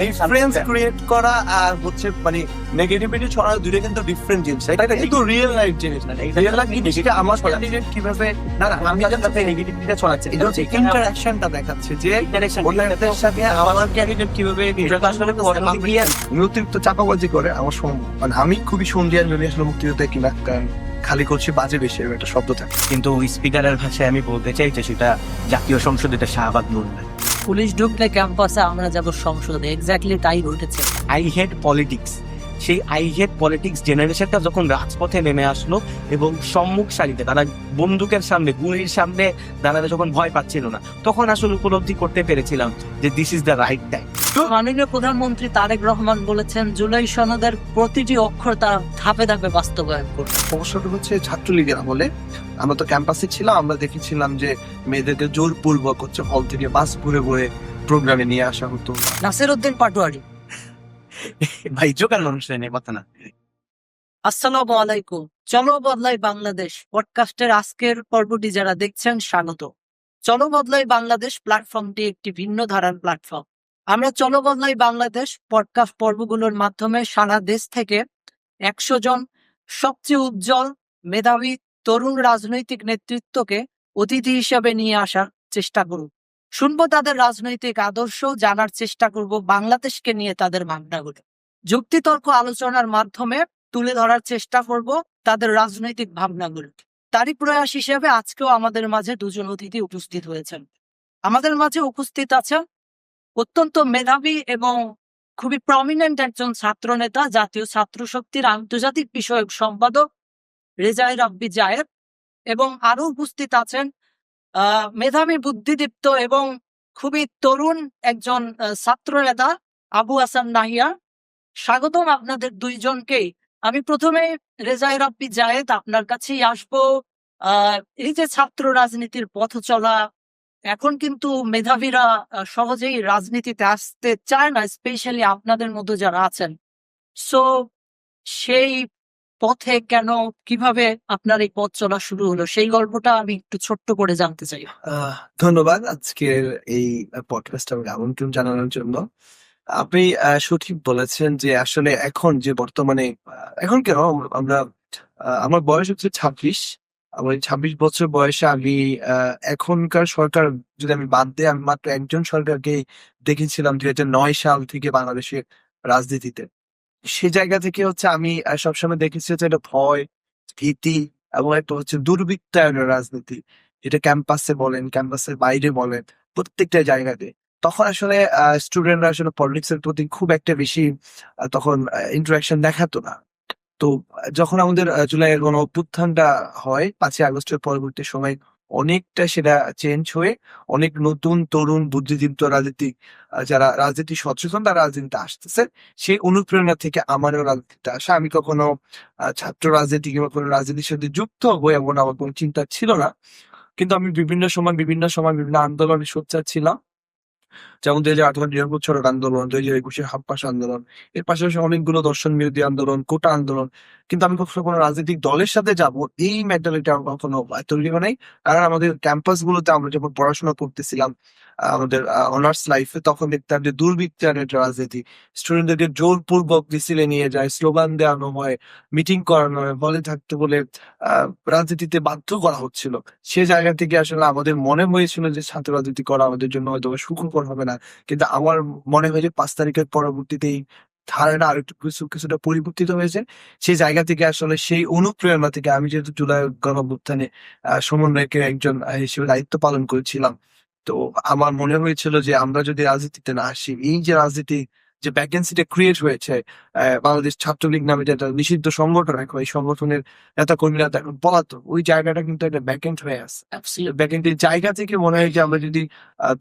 Difference create করা আর হচ্ছে মানে নেগেটিভিটি ছড়ানো দুটো কিন্তু ডিফারেন্ট জিনিস। এটা কিন্তু রিয়েল লাইফ জিনিস না, রিয়েল লাইফ জিনিস এটা আমার ক্যান্ডিডেট কিভাবে না আমি যাতে নেগেটিভিটিটা ছড়াচ্ছে, এটা হচ্ছে ইন্টারঅ্যাকশনটা দেখাচ্ছে যে অন্যদের সাথে আমার ক্যান্ডিডেট কিভাবে অতিরিক্ত চাপাবাজি করে আমার মানে আমি খুবই সন্ধিয়ান যদি আসলে মুক্তিযোদ্ধা কিনা খালি করছি বাজে বেশি একটা শব্দ থাকে। কিন্তু স্পিকারের ভাষায় আমি বলতে চাই যে সেটা জাতীয় সংসদ, এটা শাহবাগ নূর না। পুলিশ ঢুকলে ক্যাম্পাসে আমরা যাব সংসদে, এক্স্যাক্টলি তাই ঘটেছে। আই হেট পলিটিক্স, সেই আই হেট পলিটিক্স জেনারেশনটা যখন রাজপথে নেমে আসলো এবং সম্মুখ সারিতে তারা বন্দুকের সামনে, গুলির সামনে দাঁড়াতে যখন ভয় পাচ্ছিল না, তখন আসলে উপলব্ধি করতে পেরেছিলাম যে this is the right time. মাননীয় প্রধানমন্ত্রী তারেক রহমান বলেছেন জুলাই সনদের প্রতিটি অক্ষর তারা ধাপে ধাপে বাস্তবায়ন করবে। সমস্যাটা হচ্ছে ছাত্রলীগের আমলে আমরা তো ক্যাম্পাসে ছিলাম, আমরা দেখেছিলাম যে মেয়েদেরকে জোরপূর্বক হচ্ছে হল থেকে বাস ঘুরে ঘুরে প্রোগ্রামে নিয়ে আসা হতো। নাসির উদ্দিন পাটোয়ারি, ভাই জোকার মানুষের নেই কথা না। আসসালামু আলাইকুম। চলো বদলাই বাংলাদেশ পডকাস্টের আজকের পর্বটি যারা দেখছেন স্বাগত। চলো বদলাই বাংলাদেশ প্ল্যাটফর্মটি একটি ভিন্ন ধারার প্ল্যাটফর্ম। আমরা চলো বদলাই বাংলাদেশ পডকাস্ট পর্বগুলোর মাধ্যমে সারা দেশ থেকে 100 জন সবচেয়ে উজ্জ্বল, মেধাবী তরুণ রাজনৈতিক নেতৃত্বকে অতিথি হিসেবে নিয়ে আসার চেষ্টা করব। শুনবো তাদের রাজনৈতিক আদর্শ, জানার চেষ্টা করব বাংলাদেশকে নিয়ে তাদের ভাবনাগুলো। যুক্তিতর্ক আলোচনার মাধ্যমে তুলে ধরার চেষ্টা করব তাদের রাজনৈতিক ভাবনাগুলো। তারই প্রয়াস হিসেবে আজকেও আমাদের মাঝে দুজন অতিথি উপস্থিত হয়েছেন। আমাদের মাঝে উপস্থিত আছেন অত্যন্ত মেধাবী এবং খুবই প্রমিনেন্ট একজন ছাত্র নেতা, জাতীয় ছাত্র শক্তির আন্তর্জাতিক বিষয়ক সম্পাদক রেজাই রাব্বি জায়েদ, এবং আরো উপস্থিত আছেন মেধাবী, বুদ্ধিদীপ্ত এবং খুবই তরুণ একজন ছাত্র নেতা আবু হাসান নাহিয়া। স্বাগতম আপনাদের দুইজনকেই। আমি প্রথমে রেজাই রাব্বি জায়েদ আপনার কাছেই আসবো। এই যে ছাত্র রাজনীতির পথ চলা, এখন কিন্তু মেধাবীরা সহজেই রাজনীতিতে আসতে চায় না, স্পেশালি আপনাদের মতো যারা আছেন। সো সেই পথে কেন, কিভাবে আপনার এই পথ চলা শুরু হলো, সেই গল্পটা আমি একটু ছোট্ট করে জানতে চাই। ধন্যবাদ আজকের এই পডকাস্ট আমাকে আমন্ত্রণ জানানোর জন্য। আপনি সঠিক বলেছেন যে আসলে এখন যে বর্তমানে এখন কেন আমরা আমার বয়স হচ্ছে 26। আমার 26 বছর বয়সে আমি এখনকার সরকার যদি আমি বাদ দিই, আমি মাত্র একজন সরকারকে দেখেছিলাম 2009 সাল থেকে বাংলাদেশের রাজনীতিতে। সে জায়গা থেকে হচ্ছে আমি সবসময় দেখেছি হচ্ছে একটা ভয়, ভীতি এবং একটা হচ্ছে দুর্বৃত্তায়নের রাজনীতি, এটা ক্যাম্পাসে বলেন, ক্যাম্পাসের বাইরে বলেন, প্রত্যেকটা জায়গাতে। তখন আসলে স্টুডেন্টরা আসলে পলিটিক্স এর প্রতি খুব একটা বেশি তখন ইন্টারাকশন দেখাতো না। তো যখন আমাদের জুলাইয়ের গণ অভ্যুত্থানটা হয় 5ই আগস্টের পরবর্তী সময়, অনেকটা সেটা চেঞ্জ হয়ে অনেক নতুন তরুণ বুদ্ধিদীপ্ত রাজনীতিক যারা রাজনীতি সচেতন তারা রাজনীতিতে আসতেছে। সেই অনুপ্রেরণা থেকে আমারও রাজনীতিতে আসা। আমি কখনো ছাত্র রাজনীতি কিংবা কোনো রাজনীতির সাথে যুক্ত হবো এমন আমার কোনো চিন্তা ছিল না, কিন্তু আমি বিভিন্ন সময় বিভিন্ন আন্দোলনে সোচ্চার ছিলাম। যেমন 2018 নিরাপদ সড়ক আন্দোলন, 2021 হাপ্পাস আন্দোলন, এর পাশাপাশি অনেকগুলো দর্শন বিরোধী আন্দোলন, কোটা আন্দোলন। কিন্তু আমি কখনো কোনো রাজনৈতিক দলের সাথে যাব এই মেন্টালিটি আমার কখনো তৈরি হয় নাই। কারণ আমাদের ক্যাম্পাস গুলোতে আমরা যখন পড়াশোনা করতেছিলাম আমাদের অনার্স লাইফে, তখন দেখতাম যে দুর্বৃত্তায়নের রাজনীতি, স্টুডেন্টদেরকে জোরপূর্বক মিছিলে নিয়ে যায়, স্লোগান দেওয়ানো হয়, মিটিং করানো হয়, হলে থাকতে বলে রাজনীতিতে বাধ্য করা হচ্ছিল। সে জায়গা থেকে আসলে আমাদের মনে হয়েছিল যে ছাত্র রাজনীতি করা আমাদের জন্য হয়তো সুখকর হবে না, কিন্তু আমার মনে হয় যে 5 তারিখের পরবর্তীতেই ধারণা আর একটু কিছুটা পরিবর্তিত হয়েছে। সেই জায়গা থেকে আসলে সেই অনুপ্রেরণা থেকে আমি যেহেতু জুলাই গণঅভ্যুত্থানে সমন্বয়কের একজন হিসেবে দায়িত্ব পালন করেছিলাম, তো আমার মনে হয়েছিল যে আমরা যদি রাজনীতিতে না আসি, এই যে রাজনীতি যে ভ্যাকেন্সিটা ক্রিয়েট হয়েছে, বাংলাদেশ ছাত্রলীগ নামে যেটা নিষিদ্ধ সংগঠন, এখন এই সংগঠনের নেতা কর্মীরা এখন পলাতক, ওই জায়গাটা কিন্তু একটা ভ্যাকেন্ট হয়ে আছে। ভ্যাকেন্টের জায়গা থেকে মনে হয় যে আমরা যদি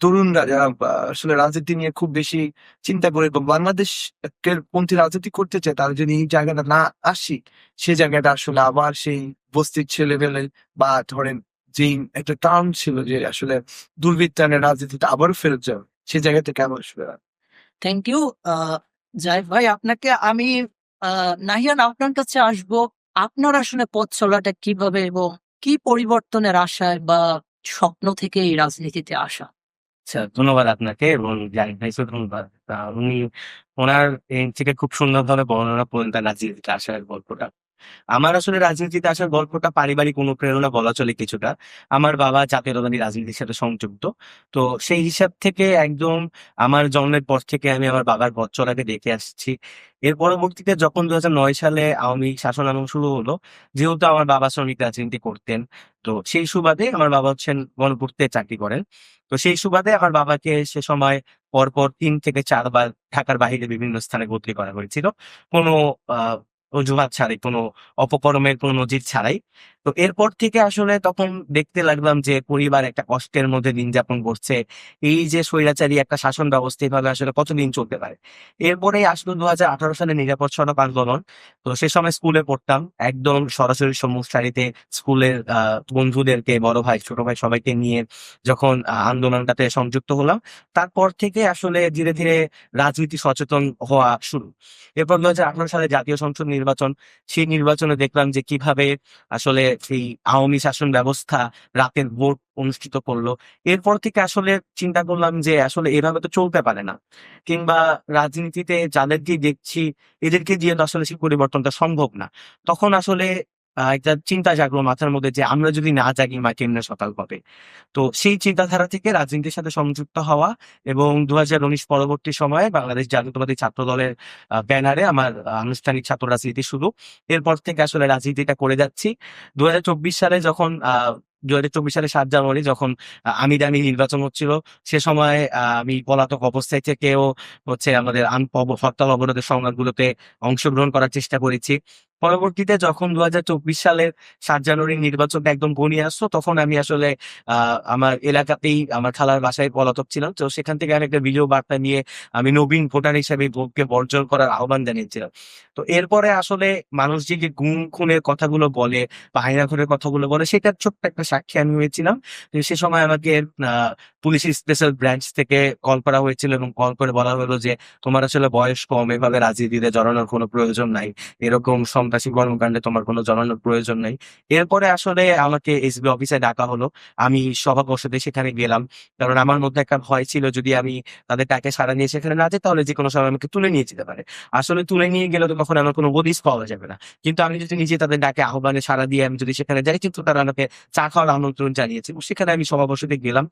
তরুণরা যারা আসলে রাজনীতি নিয়ে খুব বেশি চিন্তা করে এবং বাংলাদেশের পন্থী রাজনীতি করতে চায়, তারা যদি এই জায়গাটা না আসি, সে জায়গাটা আসলে আবার সেই বস্তির ছেলেবেলে বা ধরেন যেই একটা টার্ম ছিল যে আসলে দুর্বৃত্তায়নের রাজনীতিটা আবারও ফেরত যাবে, সে জায়গা থেকে আবার আসবে। থ্যাংক ইউ জায়েদ ভাই, আপনাকে। আমি নাহিয়ান আপনার কাছে আসবো। আপনার আসলে পথ চলাটা কিভাবে এবং কি পরিবর্তনের আশায় বা স্বপ্ন থেকে এই রাজনীতিতে আসা? আচ্ছা, ধন্যবাদ আপনাকে এবং জাহিদ ভাইকেও ধন্যবাদ। উনি ওনার এই থেকে খুব সুন্দরভাবে বর্ণনা করলেন তার রাজনীতিতে আসার গল্পটা। আমার আসলে রাজনীতিতে আসার গল্পটা পারিবারিক অনুপ্রেরণা বলা চলে কিছুটা। আমার বাবা জাতীয়তাবাদী রাজনীতির সাথে সংযুক্ত। তো সেই হিসাব থেকে একদম আমার জন্মের পর থেকে আমি আমার বাবার পথ চলাকে দেখে আসছি। এর পরবর্তীতে যখন ২০০৯ সালে আওয়ামী শাসন আমল শুরু হলো, যেহেতু আমার বাবা শ্রমিক রাজনীতি করতেন, তো সেই সুবাদে আমার বাবা হচ্ছেন গণপূর্তে চাকরি করেন। তো সেই সুবাদে আমার বাবাকে সে সময় পরপর ৩ থেকে ৪ বার ঢাকার বাহিরে বিভিন্ন স্থানে বদলি করা হয়েছিল। কোনো আ অজুহাত ছাড়াই, কোনো অপকর্মের কোনো নজির ছাড়াই। তো এরপর থেকে আসলে তখন দেখতে লাগলাম যে পরিবার একটা কষ্টের মধ্যে দিন যাপন করছে। এই যে স্বৈরাচারী একটা শাসন ব্যবস্থা এভাবে আসলে কতদিন চলতে পারে। এরপরেই আসলো ২০১৮ সালে নিরাপদ সড়ক আন্দোলন। তো সে সময় স্কুলে পড়তাম। একদম সরাসরি সম্মুখ সারিতে স্কুলের বন্ধুদেরকে, বড় ভাই, ছোট ভাই সবাইকে নিয়ে যখন আন্দোলনটাতে সংযুক্ত হলাম, তারপর থেকে আসলে ধীরে, ধীরে রাজনীতি সচেতন হওয়া শুরু। এরপর ২০১৮ সালে জাতীয় সংসদ নির্বাচন। সেই নির্বাচনে দেখলাম যে কিভাবে আসলে সেই আওয়ামী শাসন ব্যবস্থা রাতের ভোট অনুষ্ঠিত করলো। এরপর থেকে আসলে চিন্তা করলাম যে আসলে এভাবে তো চলতে পারে না। কিংবা রাজনীতিতে যাদেরকেই দেখছি এদেরকে দিয়ে তো আসলে সেই পরিবর্তনটা সম্ভব না। তখন আসলে একটা চিন্তা জাগলো মাথার মধ্যে যে আমরা যদি না জাগি মা কেমনে সকাল হবে। তো সেই চিন্তাধারা থেকে রাজনীতির সাথে সংযুক্ত হওয়া এবং ২০১৯ পরবর্তী সময়ে বাংলাদেশ জাতীয়তাবাদী ছাত্র দলের ব্যানারে আমার আনুষ্ঠানিক ছাত্র রাজনীতি শুরু। এরপর থেকে আসলে রাজনীতিটা করে যাচ্ছি। ২০২৪ সালে যখন ২০২৪ সালের ৭ জানুয়ারি যখন আমির নির্বাচন হচ্ছিল, সে সময় আমি পলাতক অবস্থায় থেকেও হচ্ছে আমাদের হরতাল অবরোধের সংগ্রামগুলোতে অংশগ্রহণ করার চেষ্টা করেছি। পরবর্তীতে যখন ২০২৪ সালের ৭ জানুয়ারির নির্বাচনটা একদম ঘনিয়ে আসলো, তখন আমি আসলে আমার এলাকাতেই আমার খালার বাসায় পলাতক ছিলাম। তো সেখান থেকে আমি একটা ভিডিও বার্তা নিয়ে আমি নবীন ভোটার হিসেবে ভোটকে বর্জন করার আহ্বান জানিয়েছিলাম। তো এরপরে আসলে মানুষ যে গুম খুনের কথাগুলো বলে বা আয়নাঘরের কথাগুলো বলে, সেটার ছোট্ট একটা সাক্ষী আমি হয়েছিলাম। তো সে সময় আমাকে পুলিশের স্পেশাল ব্রাঞ্চ থেকে কল করা হয়েছিল এবং কল করে বলা হলো যে, "তোমার আসলে বয়স কম, এভাবে রাজনীতিতে জড়ানোর কোনো প্রয়োজন নাই। এরকম সন্ত্রাসী কর্মকাণ্ডে তোমার কোনো জড়ানোর প্রয়োজন নাই।" এরপরে আসলে আমাকে এসবি অফিসে ডাকা হলো। আমি সভাকক্ষে সেখানে গেলাম। কারণ আমার মধ্যে একটা ভয় ছিল, যদি আমি তাদের ডাকে সাড়া দিয়ে সেখানে না যাই তাহলে যেকোনো সময় আমাকে তুলে নিয়ে যেতে পারে। আসলে তুলে নিয়ে গেলে তো তখন আমার কোনো হদিস পাওয়া যাবে না। কিন্তু আমি যদি নিজে তাদের ডাকে আহ্বানে সাড়া দিয়ে আমি যদি সেখানে যাই, কিন্তু তারা আমাকে চা খাওয়ার আমন্ত্রণ জানিয়েছে। সেখানে আমি সভাবসতে গেলাম।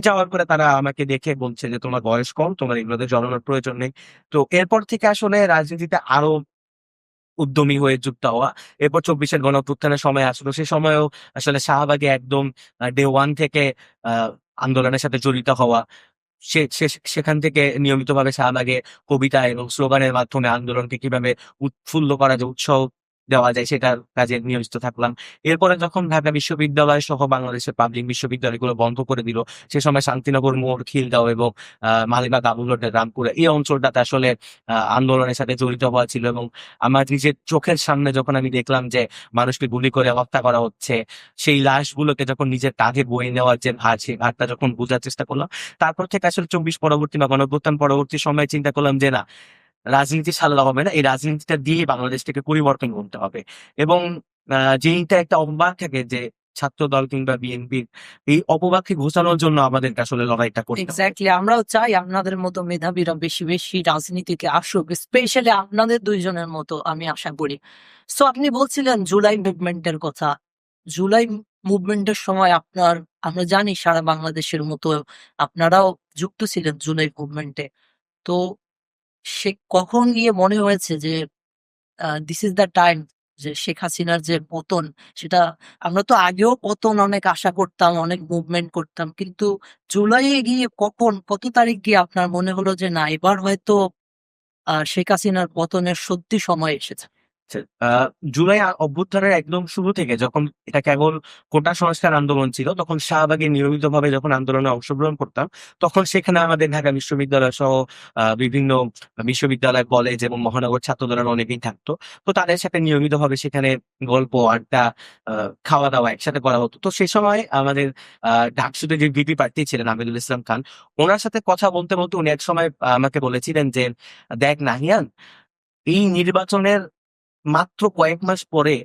যাওয়ার পরে তারা আমাকে দেখে বলছে যে, "তোমার বয়স কম, তোমার এগুলোতে জড়ানোর প্রয়োজন নেই।" তো এরপর থেকে আসলে রাজনীতিতে আরো উদ্যমী হয়ে যুক্ত হওয়া। এরপর ২৪ এর গণঅভ্যুত্থানের সময় আসলো। সে সময়েও আসলে শাহবাগে একদম ডে 1 থেকে আ আন্দোলনের সাথে জড়িত হওয়া। সে সে সেখান থেকে নিয়মিতভাবে শাহবাগে কবিতা এবং স্লোগানের মাধ্যমে আন্দোলনকে কিভাবে উৎফুল্ল করা যায়, উৎসাহ দেওয়া যায় সেটার কাজে নিয়োজিত থাকলাম। এরপরে যখন ঢাকা বিশ্ববিদ্যালয় সহ বাংলাদেশের পাবলিক বিশ্ববিদ্যালয়গুলো বন্ধ করে দিল, সে সময় শান্তিনগর মোড়, খিলগাঁও এবং মালিবাগ, আবুল রামপুরা এই অঞ্চলটাতে আসলে আন্দোলনের সাথে জড়িত হওয়া ছিল এবং আমার নিজের চোখের সামনে যখন আমি দেখলাম যে মানুষকে গুলি করে হত্যা করা হচ্ছে, সেই লাশগুলোকে যখন নিজের কাঁধে বয়ে নেওয়ার যে ভার, সেই ভারটা যখন বোঝার চেষ্টা করলাম, তারপর থেকে আসলে ২৪ পরবর্তী বা গণঅভ্যুত্থান পরবর্তী সময়ে চিন্তা করলাম যে না, রাজনীতি ছাড়লে হবে না। এই রাজনীতিটা দিয়ে বাংলাদেশটাকে পরিবর্তন করতে হবে। এবং যেইটা একটা অপবাদ থাকে যে ছাত্রদল কিংবা বিএনপির, এই অপবাদকে ঘোচানোর জন্য আমাদেরকে আসলে লড়াইটা করতে হবে। এক্সাক্টলি, আমরাও চাই আপনাদের মতো মেধাবীরা বেশি বেশি রাজনীতিতে আসুক, স্পেশালি আপনাদের দুইজনের মতো, আমি আশা করি। সো আপনি বলছিলেন জুলাই মুভমেন্টের কথা। জুলাই মুভমেন্টের সময় আমরা জানি সারা বাংলাদেশের মতো আপনারাও যুক্ত ছিলেন জুলাই মুভমেন্টে। তো সে কখন গিয়ে মনে হয়েছে যে দিস ইজ দ্য টাইম, যে শেখ হাসিনার যে পতন, সেটা আমরা তো আগেও পতন অনেক আশা করতাম, অনেক মুভমেন্ট করতাম। কিন্তু জুলাইয়ে গিয়ে কত তারিখ গিয়ে আপনার মনে হলো যে না, এবার হয়তো শেখ হাসিনার পতনের সত্যি সময় এসেছে? আচ্ছা, জুলাই অভ্যুত্থানের একদম শুরু থেকে যখন এটা কেবল কোটা সংস্কার আন্দোলন ছিল, তখন শাহবাগে নিয়মিতভাবে যখন আন্দোলনে অংশগ্রহণ করতাম, তখন সেখানে আমাদের ঢাকা বিশ্ববিদ্যালয় সহ বিভিন্ন বিশ্ববিদ্যালয়, কলেজ এবং মহানগর ছাত্রদলের অনেকেই থাকতো। তো তাদের সাথে নিয়মিতভাবে সেখানে গল্প, আড্ডা, খাওয়া-দাওয়া একসাথে করা হতো। তো সে সময় আমাদের ডাকসুতে যে ভিপি প্রার্থী ছিলেন আমিরুল ইসলাম খান, উনার সাথে কথা বলতে, বলতে উনি একসময় আমাকে বলেছিলেন যে, "দেখ নাহিয়ান, এই নির্বাচনের মাত্র কয়েক মাস পরে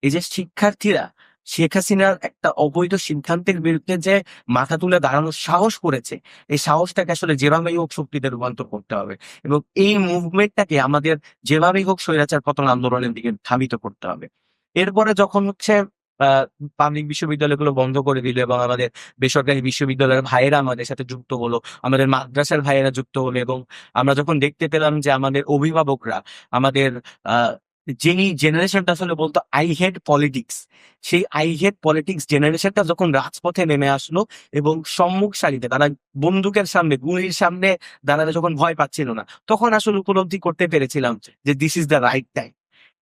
এই যে শিক্ষার্থীরা শেখ হাসিনার একটা অবৈধ সিদ্ধান্তের বিরুদ্ধে যে মাথা তুলে দাঁড়ানোর সাহস করেছে, এই সাহসটাকে আসলে যেভাবেই হোক শক্তিতে রূপান্তর করতে হবে এবং এই মুভমেন্টটাকে আমাদের যেভাবেই হোক স্বৈরাচার পতন আন্দোলনের দিকে ধাবিত করতে হবে। এরপরে যখন হচ্ছে পাবলিক বিশ্ববিদ্যালয়গুলো বন্ধ করে দিল এবং আমাদের বেসরকারি বিশ্ববিদ্যালয়ের ভাইয়েরা আমাদের সাথে যুক্ত হলো, আমাদের মাদ্রাসার ভাইয়েরা যুক্ত হলো এবং আমরা যখন দেখতে পেলাম যে আমাদের অভিভাবকরা আমাদের আহ যেই জেনারেশনটা আসলে বলতো আই হেট পলিটিক্স, সেই আই হেট পলিটিক্স জেনারেশনটা যখন রাজপথে নেমে আসলো এবং সম্মুখ সারিতে তারা বন্দুকের সামনে গুলির সামনে দাঁড়াতে যখন ভয় পাচ্ছিল না, তখন আসলে উপলব্ধি করতে পেরেছিলাম যে this is the right time.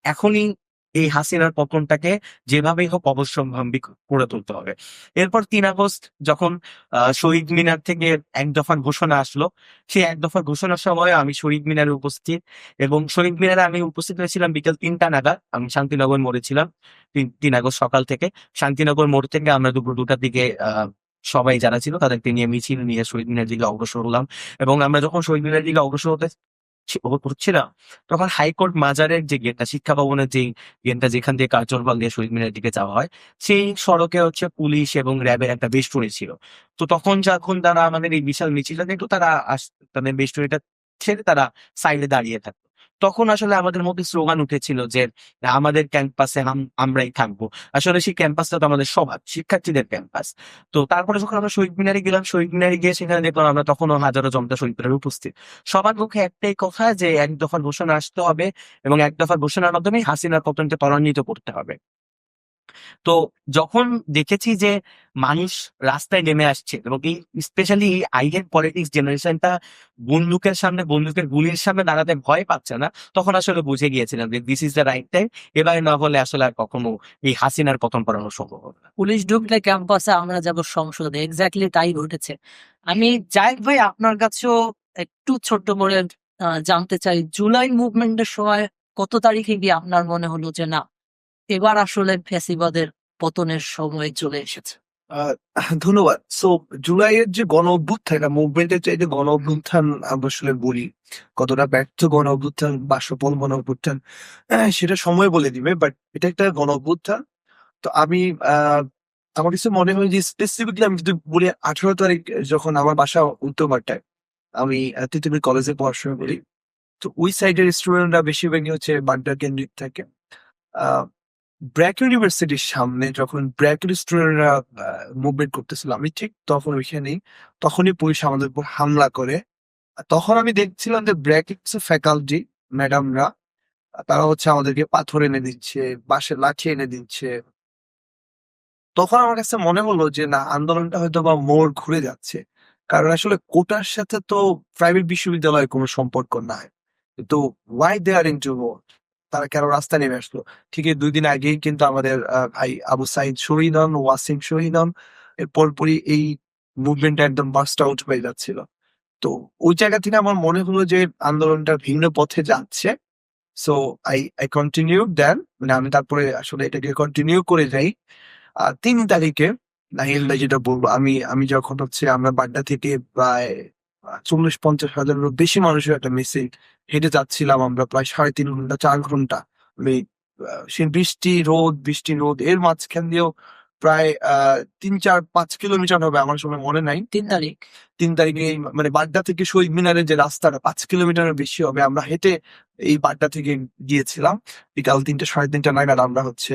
এখনই এই হাসিনার পতনটাকে যেভাবেই হোক অবশ্যম্ভাবী করে তুলতে হবে। এরপর 3 আগস্ট যখন শহীদ মিনার থেকে এক দফার ঘোষণা আসলো, সেই এক দফার ঘোষণার সময় আমি শহীদ মিনারে উপস্থিত এবং শহীদ মিনারে আমি উপস্থিত হয়েছিলাম বিকেল 3টা নাগাদ। আমি শান্তিনগর মোড়ে ছিলাম 3 আগস্ট সকাল থেকে। শান্তিনগর মোড় থেকে আমরা দুপুর 2টার দিকে সবাই যারা ছিল তাদেরকে নিয়ে মিছিল নিয়ে শহীদ মিনার দিকে অগ্রসর হলাম এবং আমরা যখন শহীদ মিনার দিকে অগ্রসর হচ্ছিলাম তখন হাইকোর্ট মাজারের যে গেটটা, শিক্ষা ভবনের যে গেটটা যেখান দিয়ে কার্জন দিয়ে শহীদ মিনারের দিকে যাওয়া হয়, সেই সড়কে হচ্ছে পুলিশ এবং র্যাবের একটা বেষ্টনী ছিল। তো তখন যখন তারা আমাদের এই বিশাল মিছিলটা দেখলো, তারা তাদের বেষ্টনীটা ছেড়ে তারা সাইডে দাঁড়িয়ে থাকতো। তখন আসলে আমাদের মধ্যে স্লোগান উঠেছিল যে আমাদের ক্যাম্পাসে আমরাই থাকবো। আসলে সেই ক্যাম্পাসটা তো আমাদের সবার শিক্ষার্থীদের ক্যাম্পাস। তো তারপরে যখন আমরা শহীদ মিনারে গেলাম, শহীদ মিনারে গিয়ে সেখানে দেখলাম আমরা তখনও হাজারো জনতা শহীদ মিনারে উপস্থিত। সবার মুখে একটাই কথা যে এক দফার ঘোষণা আসতে হবে এবং এক দফার ঘোষণার মাধ্যমে হাসিনার পতনকে ত্বরান্বিত করতে হবে। তো যখন দেখেছি যে মানুষ রাস্তায় নেমে আসছে এবং এই স্পেশালি এই আইডেন পলিটিক্স জেনারেশনটা বন্দুকের সামনে, বন্দুকের গুলির সামনে দাঁড়াতে ভয় পাচ্ছে না, তখন আসলে বুঝে গিয়েছিলাম যে this is the right time. এবারে না হলে আসলে আর কখনো এই হাসিনার পতন করানো সম্ভব হবে না। পুলিশ ঢুকলে ক্যাম্পাসে আমরা যাব সংসদে, এক্স্যাক্টলি তাই ঘটেছে। আমি জায়েদ ভাই আপনার কাছেও একটু ছোট্ট করে জানতে চাই, জুলাই মুভমেন্টের সময় কত তারিখে গিয়ে আপনার মনে হলো যে না, এবার আসলে ফ্যাসিবাদের পতনের সময় চলে এসেছে? ধন্যবাদ। সো জুলাইয়ের যে গণ অভ্যুত্থান, মুভমেন্টের চাইতে গণ অভ্যুত্থান আমরা আসলে বলি কতটা ব্যর্থ গণ অভ্যুত্থান বা সফল গণ অভ্যুত্থান, সেটা সময় বলে দিবে। বাট এটা একটা গণ অভ্যুত্থান। তো আমি আমার কাছে মনে হয় যে স্পেসিফিকলি আমি যদি বলি 18 তারিখ যখন আমার বাসা উত্তরপাড়ায়, আমি তিতুমির কলেজে পড়াশোনা করি। তো ওই সাইডের স্টুডেন্টরা বেশিরভাগই হচ্ছে বাড্ডা কেন্দ্রিক থাকে। আহ ব্র্যাক ইউনিভার্সিটির সামনে যখন ব্র্যাক স্টুডেন্টরা মুভমেন্ট করতেছিল, আমি ঠিক তখন ওইখানেই, তখনই পুলিশ আমাদের উপর হামলা করে। তখন আমি দেখছিলাম যে ব্র্যাক কিছু ফ্যাকাল্টি ম্যাডামরা তারা হচ্ছে আমাদেরকে পাথর এনে দিচ্ছে, বাঁশের লাঠি এনে দিচ্ছে। তখন আমার কাছে মনে হলো যে না, আন্দোলনটা হয়তো বা মোড় ঘুরে যাচ্ছে। কারণ আসলে কোটার সাথে তো প্রাইভেট বিশ্ববিদ্যালয়ের কোনো সম্পর্ক নাই। তো ওয়াই দে আর ইনটু মোর, তারা কেন রাস্তায় নেমে আসলো? ঠিক এই 2 দিন আগেই কিন্তু আমাদের ভাই আবু সাইদ শহীদ হন, ওয়াসিম শহীদ হন। এর পরপরই এই মুভমেন্টটা একদম বার্স্ট আউট হয়ে যাচ্ছিল। তো ওই জায়গা থেকে আমার মনে হলো যে আন্দোলনটা ভিন্ন পথে যাচ্ছে। সো আই কন্টিনিউ দেন, মানে আমি তারপরে আসলে এটাকে কন্টিনিউ করে যাই। 3 তারিখে নাহিল ভাই যেটা বলবো, আমি আমি যখন হচ্ছে আমরা বাড্ডা থেকে প্রায় 40-50 হাজারেরও বেশি মানুষের একটা মিছিল হেঁটে যাচ্ছিলাম, আমরা প্রায় 3.5 ঘন্টা 4 ঘন্টা। আমি সে বৃষ্টি রোদ এর মাঝখান দিয়েও প্রায় 3-4-5 কিলোমিটার হবে, আমার সময় মনে নাই। 3 তারিখ 3 তারিখে মানে বাড্ডা থেকে শহীদ মিনারের যে রাস্তাটা 5 কিলোমিটারের বেশি হবে, আমরা হেঁটে এই বাড্ডা থেকে গিয়েছিলাম। বিকাল 3টা 3:30 নাগাদ আমরা হচ্ছে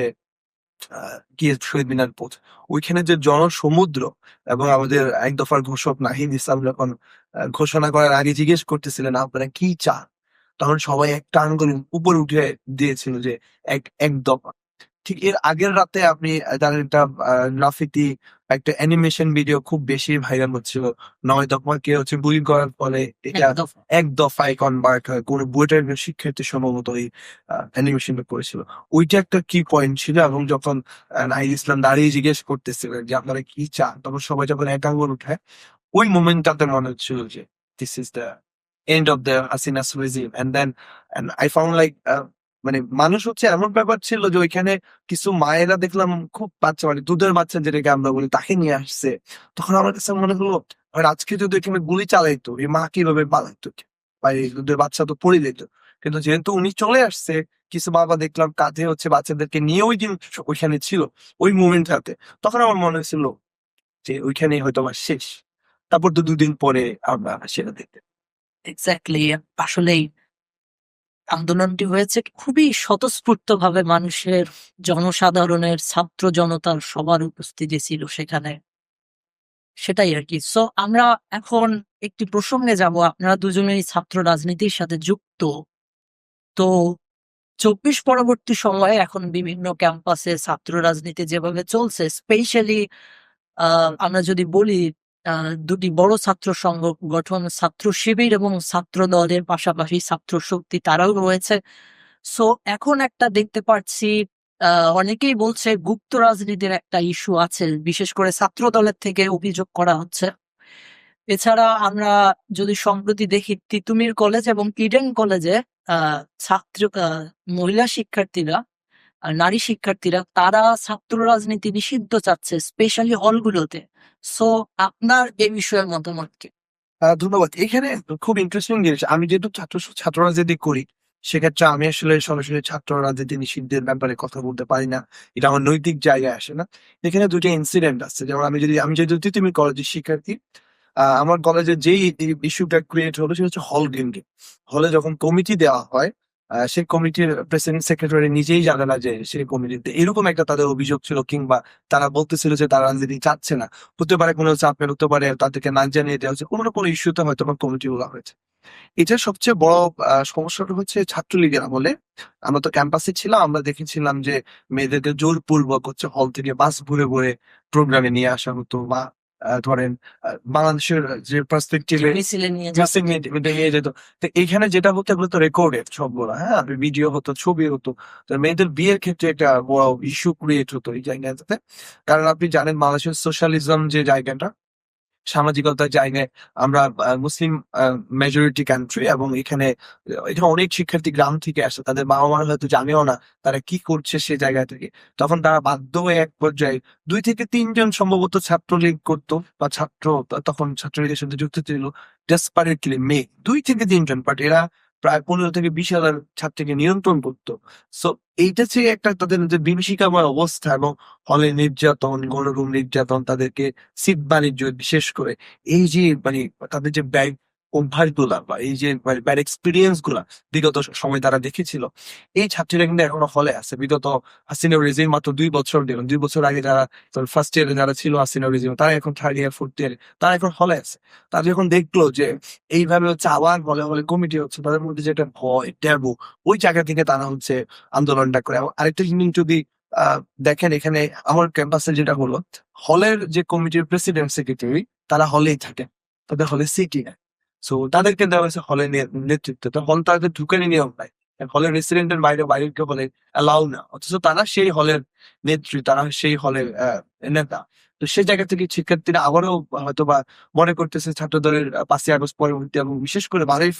গিয়ে শহীদ মিনার পৌঁছ। ওইখানে যে জনসমুদ্র এবং আমাদের এক দফার ঘোষক নাহিদ ইসলাম যখন ঘোষণা করার আগে জিজ্ঞেস করতেছিলেন আপনারা কি চান, তখন সবাই একটা আঙ্গুল উপরে উঠে দিয়েছিল যে এক এক দফা। ঠিক এর আগের রাতে আপনি জানেন একটা গ্রাফিতি একটা অ্যানিমেশন ভিডিও খুব বেশি ভাইরাল হচ্ছিল, 9 দফাকে হচ্ছে গুলি করার ফলে এটা একদম। এক দফায় কনভার্ট হয়। কোন বুয়েটের একজন শিক্ষার্থী সম্ভবত ওই অ্যানিমেশনটা করেছিল। ওইটা একটা কি পয়েন্ট ছিল। এবং যখন নাহিদ ইসলাম দাঁড়িয়ে জিজ্ঞেস করতেছিলেন যে আপনারা কি চান, তখন সবাই যখন এক আঙ্গুল উঠায়, ওই মোমেন্টটাতে মনে হচ্ছিল যে this is the end of the Hasina's regime. And then I found like, মানে মানুষ হচ্ছে এমন ব্যাপার ছিল যে ওইখানে কিছু মায়েরা দেখলাম খুব বাচ্চা, মানে দুধের বাচ্চা যেটাকে আমরা বলি, তাকে নিয়ে আসছে। তখন আমার কাছে মনে হলো আর আজকে যদি এখানে গুলি চালাইতো, এই মা কিভাবে পালাইতো, বা এই দুধের বাচ্চা তো পড়ে যেত। কিন্তু যেহেতু উনি চলে আসছে, কিছু বাবা দেখলাম কাঁধে হচ্ছে বাচ্চাদেরকে নিয়ে ওই দিন ওইখানে ছিল ওই মুভমেন্টটাতে। তখন আমার মনে হয়েছিল যে ওইখানেই হয়তো আমার শেষ। তারপর তো ২ দিন পরে আমরা সেটা দেখতে এক্স্যাক্টলি, আসলেই আন্দোলনটি হয়েছে খুবই স্বতঃস্ফূর্তভাবে, মানুষের, জনসাধারণের, ছাত্র জনতার সবার উপস্থিতি ছিল সেখানে। সেটাই আরকি। সো আমরা এখন একটি প্রসঙ্গে যাব। আপনারা দুজনেই ছাত্র রাজনীতির সাথে যুক্ত। তো ২৪ পরবর্তী সময়ে এখন বিভিন্ন ক্যাম্পাসে ছাত্র রাজনীতি যেভাবে চলছে, স্পেশালি আমরা যদি বলি, ২ টি বড় ছাত্র সংঘ গঠন, ছাত্র শিবির এবং ছাত্র দলের পাশাপাশি ছাত্র শক্তি তারাও রয়েছে। সো এখন একটা দেখতে পাচ্ছি, অনেকেই বলছে গুপ্ত রাজনীতির একটা ইস্যু আছে। বিশেষ করে ছাত্র দলের থেকে অভিযোগ করা হচ্ছে। এছাড়া আমরা যদি সম্প্রতি দেখি, তিতুমির কলেজ এবং ইডেন কলেজে ছাত্র মহিলা শিক্ষার্থীরা, নারী শিক্ষার্থীরা তারা ছাত্র রাজনীতি নিষিদ্ধ চাচ্ছে, স্পেশালি হলগুলোতে। সো আপনার এ বিষয়ে মতামত কি? ধন্যবাদ। এখানে খুব ইন্টারেস্টিং জিনিস, আমি যেহেতু ছাত্র রাজনীতি করি, সেক্ষেত্রে আমি আসলে সরাসরি ছাত্র রাজনীতি নিষিদ্ধের ব্যাপারে কথা বলতে পারি না। এটা আমার নৈতিক জায়গায় আসে না। এখানে ২ টা ইনসিডেন্ট আছে। যেমন আমি যেহেতু তিতুমির কলেজের শিক্ষার্থী, আমার কলেজে যেই ইস্যুটা ক্রিয়েট হলো সেটা হচ্ছে হল গেমিং। হলে যখন কমিটি দেওয়া হয়, সেই কমিটির প্রেসিডেন্ট সেক্রেটারি নিজেই জানে না যে সেই কমিটিতে এরকম একটা তাদের অভিযোগ ছিল, কিংবা তারা বলতেছিল যে তারা রাজনীতি চাচ্ছে না। হতে পারে কোনো চাপের, হতে পারে তাদেরকে না জানিয়ে দেওয়া হচ্ছে, কোনো না কোনো ইস্যুতে হয়তো বা কমিটি গুলা হয়েছে। এটার সবচেয়ে বড় সমস্যাটা হচ্ছে ছাত্রলীগের আমলে। আমরা তো ক্যাম্পাসে ছিলাম, আমরা দেখেছিলাম যে মেয়েদেরকে জোরপূর্বক হচ্ছে হল থেকে বাস ভরে ভরে প্রোগ্রামে নিয়ে আসা হতো, বা ধরেন বাংলাদেশের যে পার্সপেক্টিভে মিছিলে নিয়ে যাচ্ছে। নিয়ে যেত। তো এইখানে যেটা হতো এগুলো তো রেকর্ডেড সবগুলো, হ্যাঁ, ভিডিও হতো, ছবি হতো। তো মেয়েদের বিয়ের ক্ষেত্রে একটা বড় ইস্যু ক্রিয়েট হতো এই জায়গাটাতে। কারণ আপনি জানেন বাংলাদেশের সোশ্যালিজম যে জায়গাটা, সামাজিকতার জায়গায় আমরা মুসলিম মেজরিটি কান্ট্রি, এবং এখানে অনেক শিক্ষার্থী গ্রাম থেকে আসে, তাদের বাবা মারা হয়তো জানেও না তারা কি করছে সে জায়গা থেকে। তখন তারা বাধ্য হয়ে এক পর্যায়ে ২ থেকে ৩ জন সম্ভবত ছাত্রলীগ করতো, বা তখন ছাত্রলীগের সাথে যুক্ত ছিল ডেসপারেটলি মেয়ে ২ থেকে ৩ জন, বাট এরা প্রায় ১৫ থেকে ২০,০০০ ছাত্রীকে নিয়ন্ত্রণ করতো। সো এইটা যে একটা তাদের যে বিভীষিকাময় অবস্থা, এবং হলে নির্যাতন, গণরুম নির্যাতন, তাদেরকে সিট বাণিজ্য বিশেষ করে, এই যে মানে তাদের যে ব্যাড অভ্যাস গুলা, বা এই যে ব্যাড এক্সপিরিয়েন্স গুলা বিগত সময় তারা দেখেছিল, এই ছাত্রীরা কিন্তু এখনো হলে আছে। বিগত হাসিনা রেজিম মাত্র ২ বছর দিল, ২ বছর আগে যারা ফার্স্ট ইয়ারে যারা ছিল হাসিনা রেজিম, তারা এখন থার্ড ইয়ার, ফোর্থ ইয়ারে, তারা এখন হলে আছে। তারা যখন দেখলো যে এইভাবে হচ্ছে আবার হলে হলে কমিটি হচ্ছে, তাদের মধ্যে যেটা ভয়, ট্যাবু, ওই জায়গা থেকে তারা হচ্ছে আন্দোলনটা করে। এবং আরেকটা জিনিস যদি দেখেন, এখানে আমার ক্যাম্পাসে যেটা হলো, হলের যে কমিটির প্রেসিডেন্ট সেক্রেটারি, তারা হলেই থাকে, তাদের হলে সিটি নেয়। সো তাদেরকে দেওয়া হয়েছে হলের নেতৃত্ব। তো হল তাদের ঢুকানি নিয়ম নাই, হলের রেসিডেন্টের বাইরে কেউ হলে অ্যালাউ না, অথচ তারা সেই হলের নেত্রী, তারা সেই হলের নেতা। তো সেই জায়গা থেকে শিক্ষার্থীরা আবারও হয়তো বা মনে করতেছে ছাত্র দলের ৫ই আগস্ট পরবর্তী, এবং বিশেষ করে ১২ই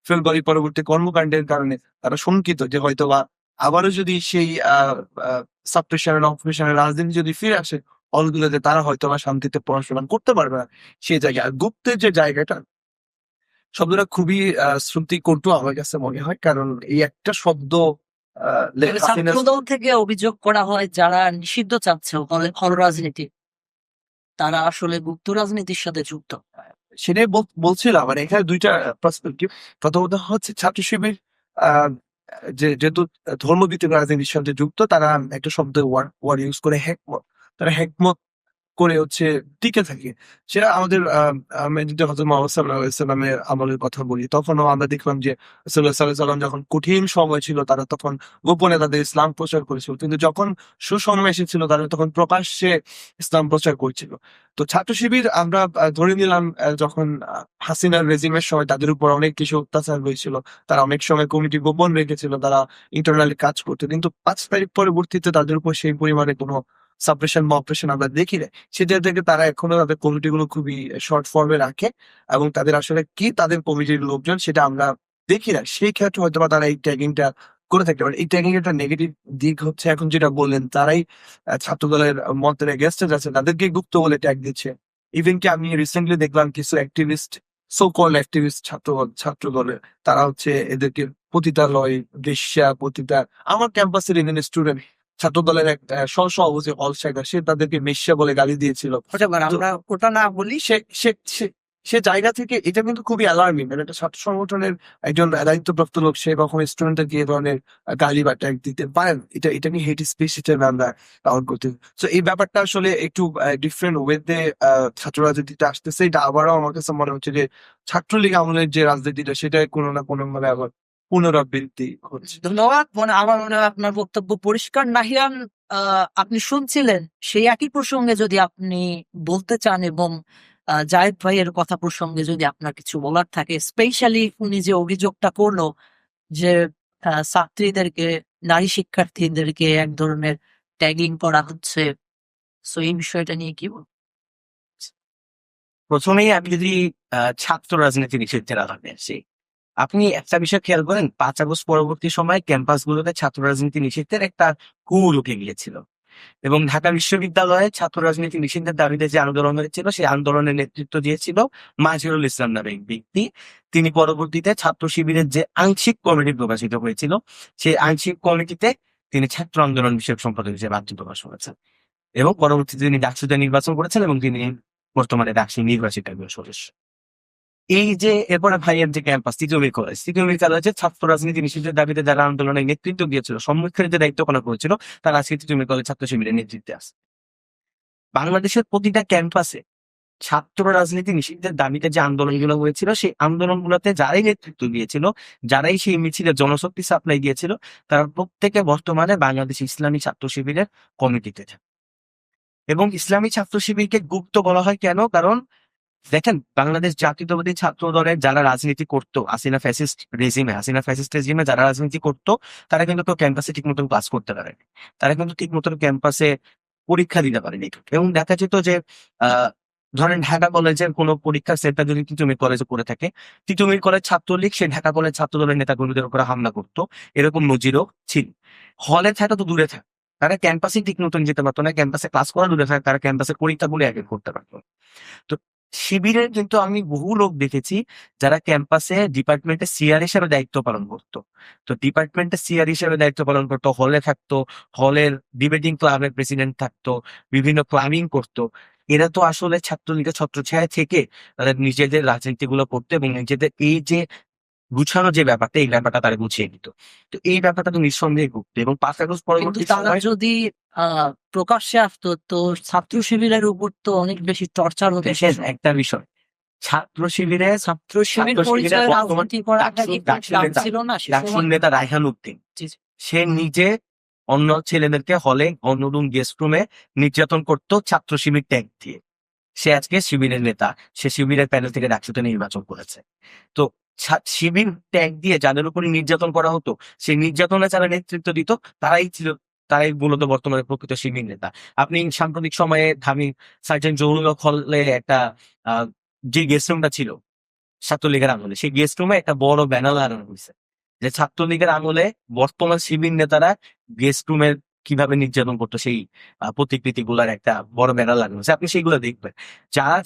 ফেব্রুয়ারি পরবর্তী কর্মকাণ্ডের কারণে তারা শঙ্কিত যে হয়তো বা আবারও যদি সেই সাবপ্রেশন অপারেশনের রাজনীতি যদি ফিরে আসে হলগুলোতে, তারা হয়তো বা শান্তিতে পড়াশোনা করতে পারবে না সেই জায়গায়। আর গুপ্তের যে জায়গাটা, শব্দটা খুবই শ্রুতিকটু আমার কাছে মনে হয়, কারণ এই একটা শব্দ তবে ছাত্রদল থেকে অভিযোগ করা হয়, যারা নিষিদ্ধ চাচ্ছে হল রাজনীতি, তারা আসলে গুপ্ত রাজনীতির সাথে যুক্ত। সেটাই বলছিলাম। মানে এখানে ২ টা পার্সপেক্টিভ। প্রথমত হচ্ছে ছাত্র শিবির যেহেতু ধর্মভিত্তিক রাজনীতির সাথে যুক্ত, তারা একটা শব্দ ওয়ার্ড ইউজ করে হেকমত। তারা হেকমত করে হচ্ছে টিকে থাকে। সেটা আমাদের আমি যদি হযরত মুহাম্মদ সাল্লাল্লাহু আলাইহি ওয়াসাল্লামের আমলের কথা বলি, তখনও আমরা দেখলাম যে রাসূলুল্লাহ সাল্লাল্লাহু আলাইহি ওয়াসাল্লাম যখন কঠিন সময় ছিল, তারা তখন গোপনে তাদের ইসলাম প্রচার করেছিল। কিন্তু যখন সুসময় এসেছিল, তারা তখন প্রকাশ্যে ইসলাম প্রচার করছিল। তো ছাত্র শিবির আমরা ধরে নিলাম, যখন হাসিনার রেজিমের সময় তাদের উপর অনেক কিছু অত্যাচার হয়েছিল, তারা অনেক সময় কমিটি গোপন রেখেছিল, তারা ইন্টারনালি কাজ করতো। কিন্তু ৫ তারিখ পরবর্তীতে তাদের উপর সেই পরিমাণে কোনো সাপ্রেশন বা অপারেশন আমরা দেখি নাই। সেটা থেকে তারা এখনো তাদের কমিটি গুলো খুবই শর্ট ফর্মে রাখে, এবং তাদের আসলে কি তাদের কমিটির লোকজন সেটা আমরা দেখি না। সেই ক্ষেত্রে হয়তোবা তারা এই ট্যাগিংটা করে থাকতে পারে। এই ট্যাগিং একটা নেগেটিভ দিক হচ্ছে, এখন যেটা বললেন, তারাই ছাত্র দলের মতের এগেইনস্টে যাচ্ছে, তাদেরকে গুপ্ত বলে ট্যাগ দিচ্ছে। ইভেন কি আমি রিসেন্টলি দেখলাম কিছু অ্যাক্টিভিস্ট সো কল অ্যাক্টিভিস্ট ছাত্র দলের, তারা হচ্ছে এদেরকে পতিতালয়, বেশ্যা, পতিতা, আমার ক্যাম্পাসের ইভেন স্টুডেন্ট ছাত্র দলের এক সহ-সভাপতি হল শাখা, সে তাদেরকে বেশ্যা বলে গালি দিয়েছিল। হতে পারে, আমরা ওটা না বলি। সে সে সে সে জায়গা থেকে এটা কিন্তু খুবই অ্যালার্মিং, মানে একটা ছাত্র সংগঠনের একজন দায়িত্বপ্রাপ্ত লোক সে কখনো স্টুডেন্টকে এই ধরনের গালি বা ট্যাগ দিতে পারেন? এটা নিয়ে হেট স্পিচ হিসেবে আমরা কাউন্ট করতে। তো এই ব্যাপারটা আসলে একটু ডিফারেন্ট ওয়েতে ছাত্র রাজনীতিতে আসতেছে। এটা আবারও আমার কাছে মনে হচ্ছে যে ছাত্রলীগ আমলের যে রাজনীতিটা সেটা কোনো না কোনো মানে আবার পুনরাবৃত্তি হচ্ছে। ধন্যবাদ। আমার মনে হয় আপনার বক্তব্য পরিষ্কার। নাহিয়ান, আপনি শুনছিলেন, সেই একই প্রসঙ্গে যদি আপনি বলতে চান এবং জায়েদ ভাইয়ের কথা প্রসঙ্গে যদি আপনার কিছু বলার থাকে, স্পেশালি উনি যে অভিযোগটা করলো যে ছাত্রীদেরকে, নারী শিক্ষার্থীদেরকে এক ধরনের ট্যাগিং করা হচ্ছে, সো এই বিষয়টা নিয়ে কি বলবো? প্রথমেই আমি যদি ছাত্র রাজনীতি নিষিদ্ধের আলাপে আসি, আপনি একটা বিষয় খেয়াল করেন, 5 আগস্ট পরবর্তী সময় ক্যাম্পাসগুলোতে ছাত্র রাজনীতি নিষিদ্ধের একটা কুল উঠে গিয়েছিল এবং ঢাকা বিশ্ববিদ্যালয়ে ছাত্র রাজনীতি নিষিদ্ধের দাবিতে যে আন্দোলন হয়েছিল সেই আন্দোলনের নেতৃত্ব দিয়েছিল মাঝিরুল ইসলাম নামে এক ব্যক্তি। তিনি পরবর্তীতে ছাত্র শিবিরের যে আংশিক কমিটি প্রকাশিত হয়েছিল সেই আংশিক কমিটিতে তিনি ছাত্র আন্দোলন বিষয়ক সম্পাদক হিসেবে আত্ম প্রকাশ করেছেন এবং পরবর্তীতে তিনি ডাকসুতে নির্বাচন করেছেন এবং তিনি বর্তমানে ডাকসু নির্বাচিত একজন সদস্য। এই যে এরপরে ভাইয়ের যে ক্যাম্পাস তৃতীয় কলেজে ছাত্র রাজনীতি নিষিদ্ধের দাবিতে যারা আন্দোলনের নেতৃত্ব দিয়েছিল, সম্মুখের যে দায়িত্ব পালন করেছিল, তারা আজকে তৃতীয় কলেজ ছাত্র শিবিরের নেতৃত্বে আছে। বাংলাদেশের প্রতিটা ক্যাম্পাসে ছাত্র রাজনীতি নিষিদ্ধের দাবিতে যে আন্দোলনগুলো হয়েছিল সেই আন্দোলনগুলোতে যারাই নেতৃত্ব দিয়েছিল, যারাই সেই মিছিলে জনশক্তি সাপ্লাই দিয়েছিল, তারা প্রত্যেকে বর্তমানে বাংলাদেশ ইসলামী ছাত্র শিবিরের কমিটিতে থাকে। এবং ইসলামী ছাত্র শিবিরকে গুপ্ত বলা হয় কেন? কারণ দেখেন, বাংলাদেশ জাতীয়তাবাদী ছাত্র দলের যারা রাজনীতি করতো হাসিনা ফ্যাসিস্ট রেজিমে যারা রাজনীতি করতো, তারা কিন্তু কেউ ক্যাম্পাসে ঠিক মতন ক্লাস করতে পারেনি, তারা কিন্তু ঠিক মতন ক্যাম্পাসে পরীক্ষা দিতে পারেনি। এবং দেখা যেত যে ধরেন ঢাকা কলেজের কোনো পরীক্ষার সেন্টার যদি তিতুমির কলেজে করে থাকে, তিতুমির কলেজ ছাত্রলীগ সে ঢাকা কলেজ ছাত্র দলের নেতাকর্মীদের উপরে হামলা করতো, এরকম নজিরও ছিল। হলে থাকা তো দূরে থাকে, তারা ক্যাম্পাসে ঠিক মতন যেতে পারতো না, ক্যাম্পাসে ক্লাস করা দূরে থাকে, তারা ক্যাম্পাসের পরীক্ষাগুলো আগে করতে পারতো। তো শিবিরের কিন্তু আমি বহু লোক দেখেছি যারা ক্যাম্পাসে ডিপার্টমেন্টে সিআর হিসেবে দায়িত্ব পালন করতো। তো ডিপার্টমেন্টে সিআর হিসেবে দায়িত্ব পালন করতো, হলে থাকতো, হলের ডিবেটিং ক্লাবের প্রেসিডেন্ট থাকতো, বিভিন্ন ক্লাবিং করতো। এরা তো আসলে ছাত্রলীগের ছত্রছায়া থেকে তাদের নিজেদের রাজনীতি গুলো করতো এবং নিজেদের এই যে গুছানো যে ব্যাপারটা, এই ব্যাপারটা তারা গুছিয়ে নিত। তো এই ব্যাপারটা তো নিঃসন্দেহে ঘটতো এবং 5 আগস্ট কিন্তু পরবর্তী তারা সময় যদি প্রকাশ্যে আসতো, তো ছাত্র শিবিরের উপর তো অনেক বেশি টর্চার হতো। দেশের একটা বিষয়, ছাত্র শিবিরে ছাত্র শিবির ছাত্র শিবিরের পরিচয়ে বর্তমান রাজনীতি করাটা কি ডাকসুর লাভ নেতা ছিল না সে ডাকসুর সময়? নেতা রায়হান উদ্দিন, জি, জি। সে নিজে অন্য ছেলেদেরকে হলে, অন্য রুম, গেস্ট রুমে নির্যাতন করতো ছাত্র শিবির ট্যাগ দিয়ে। সে আজকে শিবিরের নেতা, সে শিবিরের প্যানেল থেকে ডাকসুতে নির্বাচন করেছে। তো শিবির ট্যাগ দিয়ে যাদের উপরে নির্যাতন করা হতো, সেই নির্যাতনে যারা নেতৃত্ব দিত, তারাই মূলত বর্তমানে প্রকৃত শিবির নেতা। আপনি সাম্প্রতিক সময়ে ধামি সার্জেন্ট জহুরুল হক হলে একটা যে গেস্ট রুমটা ছিল ছাত্রলীগের আমলে, সেই গেস্ট রুমে একটা বড় ব্যানার লাগানো হয়েছে যে ছাত্রলীগের আমলে বর্তমান শিবির নেতারা গেস্ট রুমের কিভাবে নির্যাতন করতো সেই প্রতিকৃতি গুলার একটা বড় ব্যানার লাগানো হয়েছে। আপনি সেইগুলো দেখবেন। যারা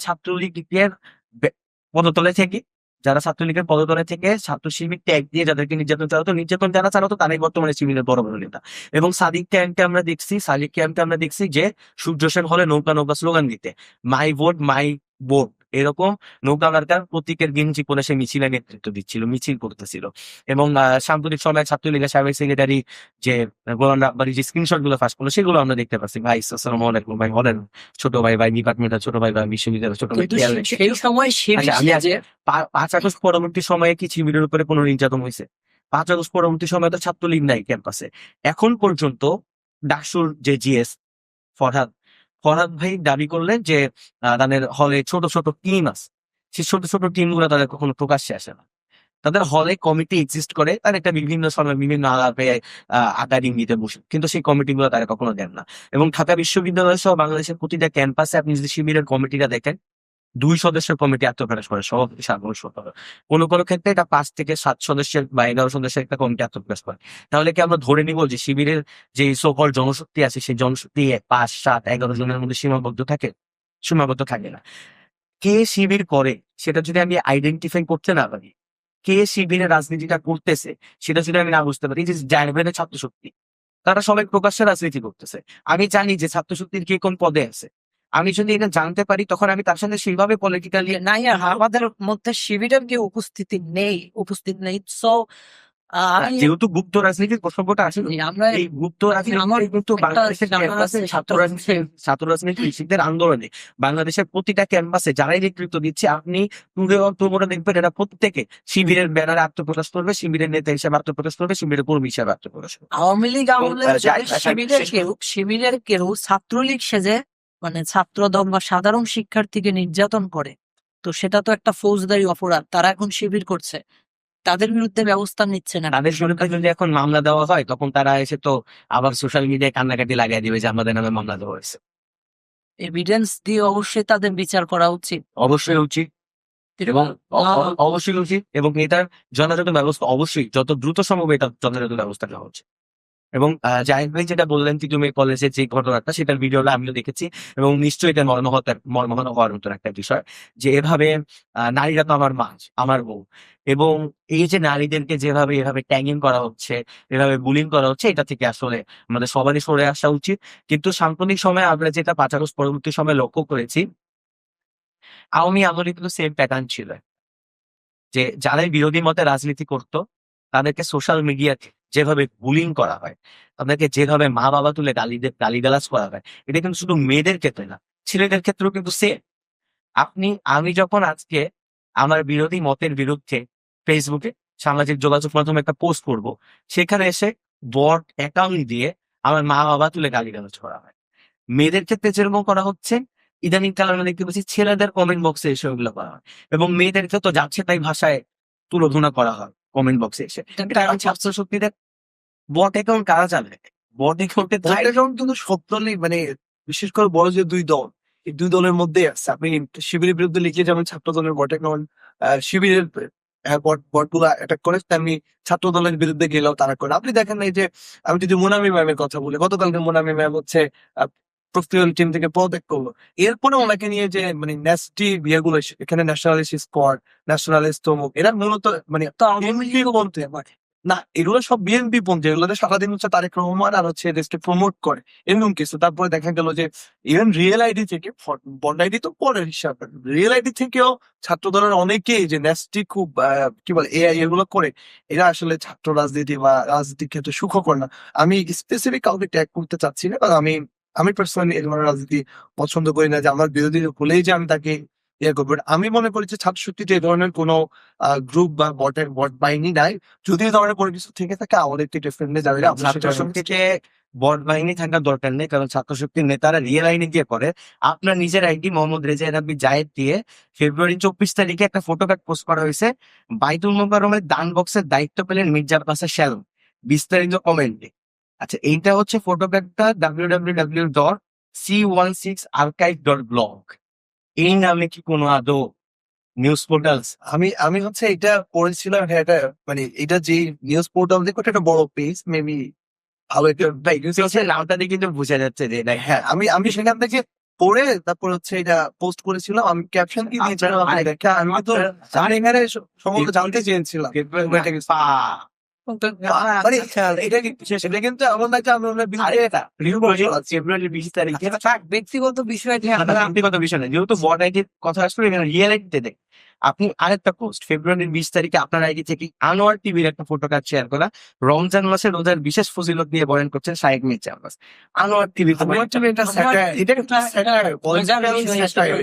ছাত্রলীগের পদতলে থেকে ছাত্র শিবির ট্যাগ দিয়ে যাদেরকে নির্যাতন যারা চালাতো তারাই বর্তমানে শিবিরের বড় বড় নেতা। এবং সাদিক ক্যাম্পকে আমরা দেখছি যে সূর্য সেন হলে নৌকা নৌকা স্লোগান দিতে, মাই ভোট মাই ভোট, এরকম নৌকা মার্কার প্রতীকের গেঞ্জি পরে সে মিছিলের নেতৃত্ব দিচ্ছিল, মিছিল করতেছিল। এবং সাম্প্রতিক সময় ছাত্রলীগের সাবেক সেক্রেটারি যে গোলাম রাব্বারি যে স্ক্রিনশট গুলো ফাঁস করলো সেগুলো আমরা দেখতে পাচ্ছি। ভাই আসসালামু আলাইকুম, ভাই হলেন ছোট ভাই, ডিপার্টমেন্টের ছোট ভাই, বিশ্ববিদ্যালয়ের ছোট ভাই। কিন্তু সেই সময় সে আচ্ছা, আমি যে 5 আগস্ট পরবর্তী সময়ে কি শিবিরের উপরে কোনো নির্যাতন হয়েছে? 5 আগস্ট পরবর্তী সময়ে তো ছাত্রলীগ নাই ক্যাম্পাসে। এখন পর্যন্ত ডাকসুর যে জিএস ফরহাদ ভাই দাবি করলেন যে তাদের হলে ছোট ছোট টিম আছে, সেই ছোট ছোট টিম গুলো তাদের কখনো প্রকাশ্যে আসে না। তাদের হলে কমিটি এক্সিস্ট করে, তার একটা বিভিন্ন সময় বিভিন্ন আলাপে আড্ডা ইঙ্গিতে বসে, কিন্তু সেই কমিটি গুলো তারা কখনো দেন না। এবং ঢাকা বিশ্ববিদ্যালয় সহ বাংলাদেশের প্রতিটা ক্যাম্পাসে আপনি যদি শিবিরের কমিটিটা দেখেন, 2 সদস্যের কমিটি আত্মপ্রকাশ করে, সভাপতি সাধারণ সম্পাদক। কোনো কোনো ক্ষেত্রে এটা 5 থেকে 7 সদস্যের বা 11 সদস্যের একটা কমিটি আত্মপ্রকাশ করে। তাহলে কি আমরা ধরে নিব যে শিবিরের যে সকল জনশক্তি আছে সেই জনশক্তি 5, 7, 11 জনের মধ্যে সীমাবদ্ধ থাকে? সীমাবদ্ধ থাকে না। কে শিবির করে সেটা যদি আমি আইডেন্টিফাই করতে না পারি, কে শিবিরের রাজনীতিটা করতেছে সেটা যদি আমি না বুঝতে পারি, যে জায়গায় ছাত্র শক্তি তারা সবাই প্রকাশ্যে রাজনীতি করতেছে, আমি জানি যে ছাত্র শক্তির কে কোন পদে আছে, আমি যদি এটা জানতে পারি তখন আমি তার সাথে সেইভাবে পলিটিক্যালি নাই আর আমাদের মধ্যে শিবিরের কেউ উপস্থিত নেই সো আমি যেহেতু গুপ্ত রাজনীতির প্রসঙ্গটা আছে, আমরা এই গুপ্ত রাজনীতি আমার কিন্তু একটা বাংলাদেশের জানা ক্যাম্পাসে আছে ছাত্র রাজনীতি কৃষকদের আন্দোলনে বাংলাদেশের প্রতিটা ক্যাম্পাসে যারাই নেতৃত্ব দিচ্ছে, আপনি টুরে দেখবেন এরা প্রত্যেকে শিবিরের ব্যানারে আত্মপ্রকাশ করবে, শিবিরের নেতা হিসেবে আত্মপ্রকাশ করবে, শিবিরের কর্মী হিসেবে আত্মপ্রকাশ করবে। আওয়ামী লীগ আমলে যাই- শিবিরের কেউ ছাত্রলীগ সেজে মানে ছাত্রদল বা সাধারণ শিক্ষার্থীকে নির্যাতন করে, তো সেটা তো একটা ফৌজদারি অপরাধ। তারা এখন শিবির করছে, তাদের বিরুদ্ধে ব্যবস্থা নিচ্ছে না। তাদের বিরুদ্ধে যদি এখন মামলা দেওয়া হয় তখন তারা এসে তো আবার সোশ্যাল মিডিয়ায় কান্নাকাটি লাগিয়ে দিবে যে আমাদের নামে মামলা দেওয়া হয়েছে। এভিডেন্স দিয়ে অবশ্যই তাদের বিচার করা উচিত। অবশ্যই উচিত এবং অবশ্যই উচিত, এবং এটার যথাযথ ব্যবস্থা অবশ্যই যত দ্রুত সম্ভব এটা যথাযথ ব্যবস্থা নেওয়া উচিত। এবং জাহিদ ভাই যেটা বললেন তিতুমির কলেজের যে ঘটনাটা, সেটার ভিডিওটা আমিও দেখেছি এবং নিশ্চয়ই এটা মর্মাহত হওয়ার মতন একটা বিষয়, যে এভাবে নারীরা তো আমার মা, আমার বউ, এবং এই যে নারীদেরকে যেভাবে এভাবে ট্যাগিং করা হচ্ছে, এভাবে বুলিং করা হচ্ছে, এটা থেকে আসলে আমাদের সবারই সরে আসা উচিত। কিন্তু সাম্প্রতিক সময়ে আমরা যেটা 5 আগস্ট পরবর্তী সময়ে লক্ষ্য করেছি, আওয়ামী আমলে কিন্তু সেম প্যাটার্ন ছিল, যে যারাই বিরোধী মতে রাজনীতি করত তাদেরকে সোশ্যাল মিডিয়াতে যেভাবে বুলিং করা হয়, তাদেরকে যেভাবে মা বাবা তুলে গালিগালাজ করা হয়, এটা কিন্তু শুধু মেয়েদের ক্ষেত্রে না, ছেলেদের ক্ষেত্রেও কিন্তু সেম। আমি যখন আজকে আমার বিরোধী মতের বিরুদ্ধে ফেসবুকে সামাজিক যোগাযোগ মাধ্যমে একটা পোস্ট করব, সেখানে এসে বট অ্যাকাউন্ট দিয়ে আমার মা বাবা তুলে গালিগালাজ করা হয়। মেয়েদের ক্ষেত্রে যেরকম করা হচ্ছে, ইদানিং কাল আমরা দেখতে পাচ্ছি ছেলেদের কমেন্ট বক্সে এসে ওগুলো করা হয়, এবং মেয়েদেরকে তো যাচ্ছে তাই ভাষায় তুলোধনা করা হয় কমেন্ট বক্সে এসে। এটা এখন ছাত্র শক্তিদের বট অ্যাকাউন্ট কারা জানে? বট অ্যাকাউন্টে এখন কিন্তু সব দলই মানে বিশেষ করে বড় যে দুই দল, এই দুই দলের মধ্যে আছে। আপনি শিবিরের বিরুদ্ধে লিখে যেমন ছাত্র দলের বটে কেমন শিবিরের বটগুলা অ্যাটাক করে, তেমনি ছাত্র দলের বিরুদ্ধে গেলেও তারা করে। আপনি দেখেন এই যে আমি যদি মোনামি ম্যামের কথা বলি, গতকালকে মোনামি ম্যাম হচ্ছে প্রফেশনাল টিম থেকে পদত্যাগ করলো। এরপরে ওনাকে নিয়ে যে মানে ন্যাস্টি বিয়েগুলো এখানে ন্যাশনালিস্ট স্কোয়াড, ন্যাশনালিস্ট তমুক, এরা মূলত মানে তো আওয়ামী লীগ বলতে পারে না, এগুলো সব বিএনপি পন্থী, এগুলোতে সারাদিন হচ্ছে তারেক রহমান আর হচ্ছে দেশকে প্রমোট করে এরকম কিছু। তারপরে দেখা গেল যে ইভেন রিয়েল আইডি থেকে, বন্ড আইডি তো পরের হিসাব, রিয়েল আইডি থেকেও ছাত্র দলের অনেকেই যে ন্যাস্টি খুব কি বলে এআই এগুলো করে, এরা আসলে ছাত্র রাজনীতি বা রাজনীতির ক্ষেত্রে সুখকর না। আমি স্পেসিফিক কাউকে ট্যাগ করতে চাচ্ছি না, কারণ আমি পার্সোনালি এই ধরনের রাজনীতি পছন্দ করি না, যে আমার বিরোধী হলেই যে আমি তাকে ইয়ে করবো। আমি মনে করি যে ছাত্র শক্তিতে এই ধরনের কোনো গ্রুপ বা বট বাহিনী নাই। যদি এই ধরনের কোনো কিছু থেকে থাকে আমাদের একটি ডেফিনেটলি যাবে। ছাত্র শক্তিতে বট বাহিনী থাকার দরকার নেই, কারণ ছাত্র শক্তির নেতারা রিয়েল আইডি দিয়ে করে। আপনার নিজের আইডি মোহাম্মদ রেজা রাব্বি জায়েদ দিয়ে ফেব্রুয়ারি 24 তারিখে একটা ফটো কার্ড পোস্ট করা হয়েছে, বাইতুল মোকাররমের দান বক্সের দায়িত্ব পেলেন মির্জা আব্বাস শ্যালম, বিস্তারিত কমেন্টে। আচ্ছা, এইটা হচ্ছে ফটো কার্ডটা www.c16archive.blog। এই নামে কি কোনো আদৌ নিউজ পোর্টাল? আমি হচ্ছে এটা পড়েছিলাম। হ্যাঁ, এটা মানে এটা যে নিউজ পোর্টাল দেখো, এটা একটা বড় পেজ, মেবি ভালো একটা নামটা দেখে কিন্তু বোঝা যাচ্ছে যে এটা। হ্যাঁ, আমি সেখান থেকে পড়ে তারপর হচ্ছে এটা পোস্ট করেছিলাম। আমি ক্যাপশন কি দিয়েছিলাম আপনি দেখেন। আমি তো জানি এখানে সম্ভবত জানতে চেয়েছিলাম মানে এটা কিন্তু এমন না যে আমি ওনার বিরুদ্ধে ফেব্রুয়ারি 20 তারিখে ব্যক্তিগত বিষয় ব্যক্তিগত বিষয় না, যেহেতু বট আইডির কথা আসলে এখানে রিয়েল আইডিতে দেখ। আপনি আরেকটা পোস্ট ফেব্রুয়ারির 20 তারিখে আপনার আইডি থেকে আনোয়ার টিভির একটা ফটো কার্ড শেয়ার করা, রমজান মাসে রোজার বিশেষ ফজিলত নিয়ে বয়ান করছেন শাহেক মির্জা আব্বাস। আনোয়ার টিভি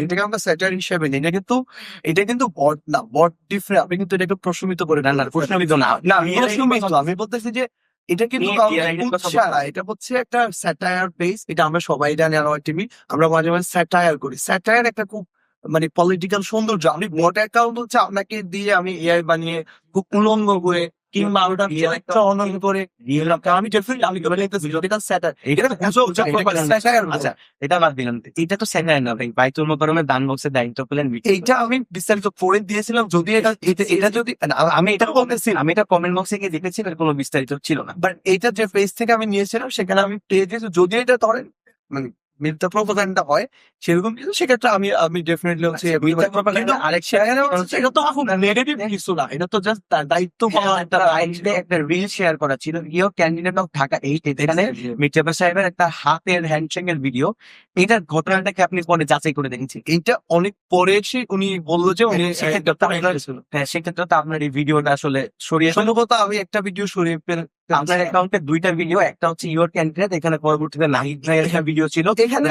এটাকে আমরা স্যাটার হিসেবে নিই। এটা কিন্তু বট না, বট ডিফারেন্ট। আপনি কিন্তু এটাকে প্রশমিত করে না প্রশ্নবিদ্ধ না, আমি বলতেছি যে এটা কিন্তু এটা হচ্ছে একটা স্যাটায়ার পেজ। এটা আমরা সবাই জানি আনোয়ার টিভি। আমরা মাঝে মাঝে স্যাটায়ার করি। স্যাটায়ার একটা খুব মানে পলিটিক্যাল সৌন্দর্য। আমি বট অ্যাকাউন্ট হচ্ছে আপনাকে দিয়ে আমি এআই বানিয়ে খুব উলঙ্গ করে কিংবা ওটা অনলাইন করে আমি আচ্ছা এটা বাদ দিলাম, এটা তো স্যাটায়ার না ভাই। বাইতুল মোকাররমের দান বক্সের দায়িত্ব পেলেন, এইটা আমি বিস্তারিত পড়ে দিয়েছিলাম। যদি এটা যদি আমি এটা বলতেছি, আমি এটা কমেন্ট বক্সে গিয়ে দেখেছি, এর কোনো বিস্তারিত ছিল না। বাট এইটা যে পেজ থেকে আমি নিয়েছিলাম, সেখানে আমি পেয়ে দিয়েছি। যদি এটা ধরেন মানে মিথ্যা প্রোপাগান্ডা হয় সেরকম কিছু, সেক্ষেত্রে আমি ডেফিনেটলি হচ্ছে মিথ্যা propaganda আরেকটা এটা তো খুব নেগেটিভ কিছু না, এটা তো জাস্ট দায়িত্ব পালন একটা লাইভে একটা রিল শেয়ার করা ছিল ইয়োর ক্যান্ডিডেট অফ ঢাকা 8 এখানে মির্জা সাহেবের একটা হাতের হ্যান্ডশেক এর ভিডিও। এটার ঘটনাটাকে আপনি পরে যাচাই করে দেখেছি। এইটা অনেক পরে এসে উনি বললো যে উনি সেক্ষেত্রে তো হ্যাঁ সেক্ষেত্রে তো আপনার এই ভিডিওটা আসলে সরিয়ে সম্ভবত আমি একটা ভিডিও সরিয়ে আপনার অ্যাকাউন্টে দুইটা ভিডিও, একটা হচ্ছে ইয়োর ক্যান্ডিডেট, এখানে পরবর্তীতে নাহিদ ভাইয়ের একটা ভিডিও ছিল। এখানে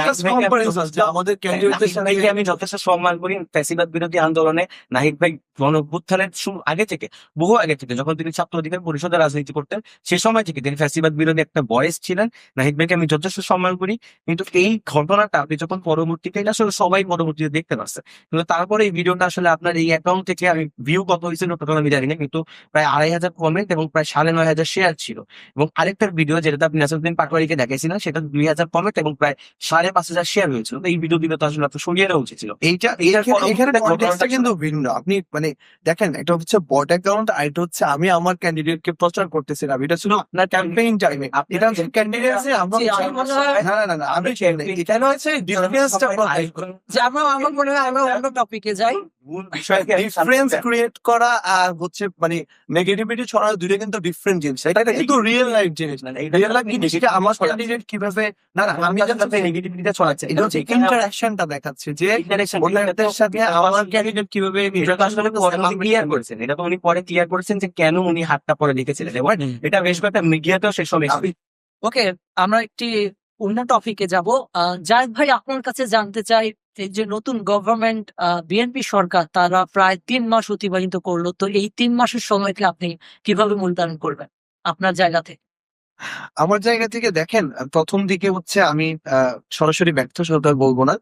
আমাদের ক্যান্ডিডেটের সাথে নাহিদ ভাইকে আমি যথেষ্ট সম্মান করি। ফ্যাসিবাদ বিরোধী আন্দোলনে নাহিদ ভাই গণঅভ্যুত্থানের আগে থেকে, বহু আগে থেকে, যখন তিনি ছাত্র অধিকার পরিষদের রাজনীতি করতেন সে সময় থেকে তিনি ফ্যাসিবাদ বিরোধী একটা ভয়েস ছিলেন। নাহিদ ভাইকে আমি যথেষ্ট সম্মান করি, কিন্তু এই ঘটনাটা আপনি যখন পরবর্তীতে এটা আসলে সবাই পরবর্তীতে দেখতে পাচ্ছে, কিন্তু তারপরে এই ভিডিওটা আসলে আপনার এই অ্যাকাউন্ট থেকে আমি ভিউ কত হয়েছিল টোটাল আমি জানি না, কিন্তু প্রায় 2500 কমেন্ট এবং প্রায় 9500 শেয়ার ছিল। এবং আরেকটার ভিডিও যেটা আপনি নাসিরুদ্দিন পাটোয়ারিকে দেখাইছিলেন সেটা 2000 কমেন্ট এবং প্রায় 5500 শেয়ার হয়েছিল। তো এই ভিডিও দিলে তো আসলে আপনার সরিয়ে দেওয়া উচিত ছিল। এখানে কনটেক্সটটা কিন্তু ভিন্ন। আপনি মানে দেখেন, এটা হচ্ছে বট অ্যাকাউন্ট আর এটা হচ্ছে আমি আমার ক্যান্ডিডেটকে প্রচার করতেছিলাম, এটা ছিল আপনার ক্যাম্পেইন টাইমে। এটা হচ্ছে ক্যান্ডিডেট আছে আমরা আমি মনে হয়- না আমি এখানে হচ্ছে ডিফারেন্সটা যে আমার মনে হয় আমরা অন্য টপিকে যাই। ডিফারেন্স ক্রিয়েট করা আর হচ্ছে মানে নেগেটিভিটি ছড়ানো দুটো কিন্তু ডিফারেন্ট জিনিস। এটা কিন্তু রিয়েল লাইফ জিনিস না। রিয়েল লাইফ জিনিসটা আমার ক্যান্ডিডেট কিভাবে আমি নেগেটিভিটিটা ছড়াচ্ছে, এটা হচ্ছে ইন্টারঅ্যাকশনটা দেখাচ্ছে যে অন্যদের সাথে আমার ক্যান্ডিডেট কিভাবে এটা তো আসলে পরে ক্লিয়ার করেছেন, এটা তো উনি পরে ক্লিয়ার করেছেন যে কেন উনি হাতটা পরে লিখেছিলেন, এবং এটা বেশ কয়েকটা মিডিয়াতেও শেষ হবে। ওকে, আমরা একটি অন্য টপিকে যাব। জায়েদ ভাই, আপনার কাছে জানতে চাই, এই যে নতুন গভর্নমেন্ট বিএনপি সরকার তারা প্রায় 3 মাস অতিবাহিত করলো, তো এই 3 মাসের সময়কে আপনি কিভাবে মূল্যায়ন করবেন আপনার জায়গা থেকে? আমার জায়গা থেকে দেখেন, প্রথম দিকে হচ্ছে আমি সরাসরি ব্যর্থ সরকার বলবো না,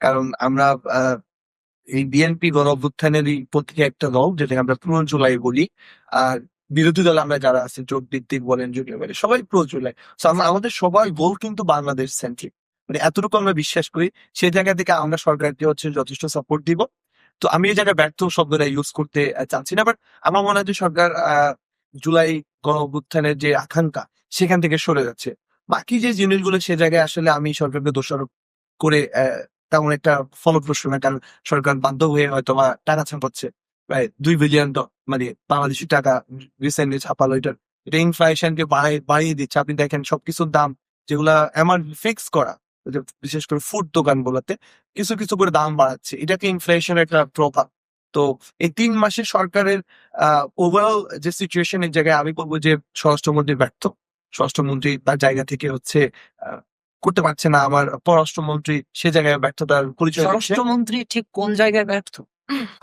কারণ আমরা এই বিএনপি গণ অভ্যুত্থানেরই প্রতীকী একটা দল, যেটাকে আমরা প্রো জুলাই বলি। আর বিরোধী দল আমরা যারা আছি, জোট ভিত্তিক বলেন, জুলাই বলেন, সবাই প্রো জুলাই। আমাদের সবার গোল কিন্তু বাংলাদেশ সেন্ট্রিক, মানে এতটুকু আমরা বিশ্বাস করি। সেই জায়গা থেকে আমরা সরকারকে হচ্ছে যথেষ্ট সাপোর্ট দিব। তো আমি এই জায়গায় ব্যর্থ শব্দটা ইউজ করতে চাচ্ছি না, বাট আমার মনে হয় যে সরকার জুলাই গণ অভ্যুত্থানের যে আকাঙ্ক্ষা সেখান থেকে সরে যাচ্ছে। বাকি যে জিনিসগুলো সে জায়গায় আসলে আমি সরকারকে দোষারোপ করে তেমন একটা ফলপ্রসূ না, কারণ সরকার বাধ্য হয়ে হয়তো বা টাকা ছাপাচ্ছে প্রায় 2 বিলিয়ন মানে বাংলাদেশি টাকা রিসেন্টলি ছাপালো। এটা ইনফ্লেশনকে বাড়িয়ে দিচ্ছে। আপনি দেখেন সবকিছুর দাম যেগুলা আমার ফিক্স করা, বিশেষ করে ফুড দোকানগুলোতে কিছু কিছু করে দাম বাড়াচ্ছে, এটাকে ইনফ্লেশনের একটা প্রভাব। তো এই 3 মাসে সরকারের ওভারঅল যে সিচুয়েশন, এই জায়গায় আমি বলবো যে স্বরাষ্ট্রমন্ত্রী ব্যর্থ। স্বরাষ্ট্রমন্ত্রী তার জায়গা থেকে হচ্ছে করতে পারছে না। আমার পররাষ্ট্রমন্ত্রী সে জায়গায় ব্যর্থতার পরিচয় দিচ্ছে। স্বরাষ্ট্রমন্ত্রী ঠিক কোন জায়গায় ব্যর্থ?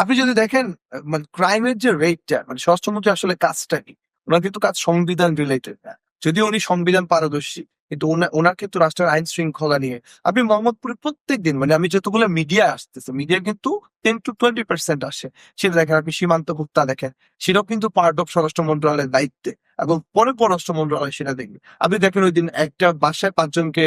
আপনি যদি দেখেন মানে ক্রাইমের যে রেটটা, মানে স্বরাষ্ট্রমন্ত্রী আসলে কাজটা কি, ওনার কিন্তু কাজ সংবিধান রিলেটেড না, যদিও উনি সংবিধান পারদর্শী, কিন্তু ওনার কিন্তু রাষ্ট্রের আইন শৃঙ্খলা নিয়ে। আপনি মোহাম্মদপুরে প্রত্যেকদিন মানে আমি যতগুলো মিডিয়া আসতেছে, মিডিয়া কিন্তু 10 to 20% আসে, সেটা দেখেন। আপনি সীমান্ত ভুক্তা দেখেন, সেটাও কিন্তু পার্ট অফ স্বরাষ্ট্র মন্ত্রণালয়ের দায়িত্বে, এবং পরে পররাষ্ট্র মন্ত্রণালয় সেটা দেখবে। আপনি দেখেন ওই দিন একটা বাসায় 5 জনকে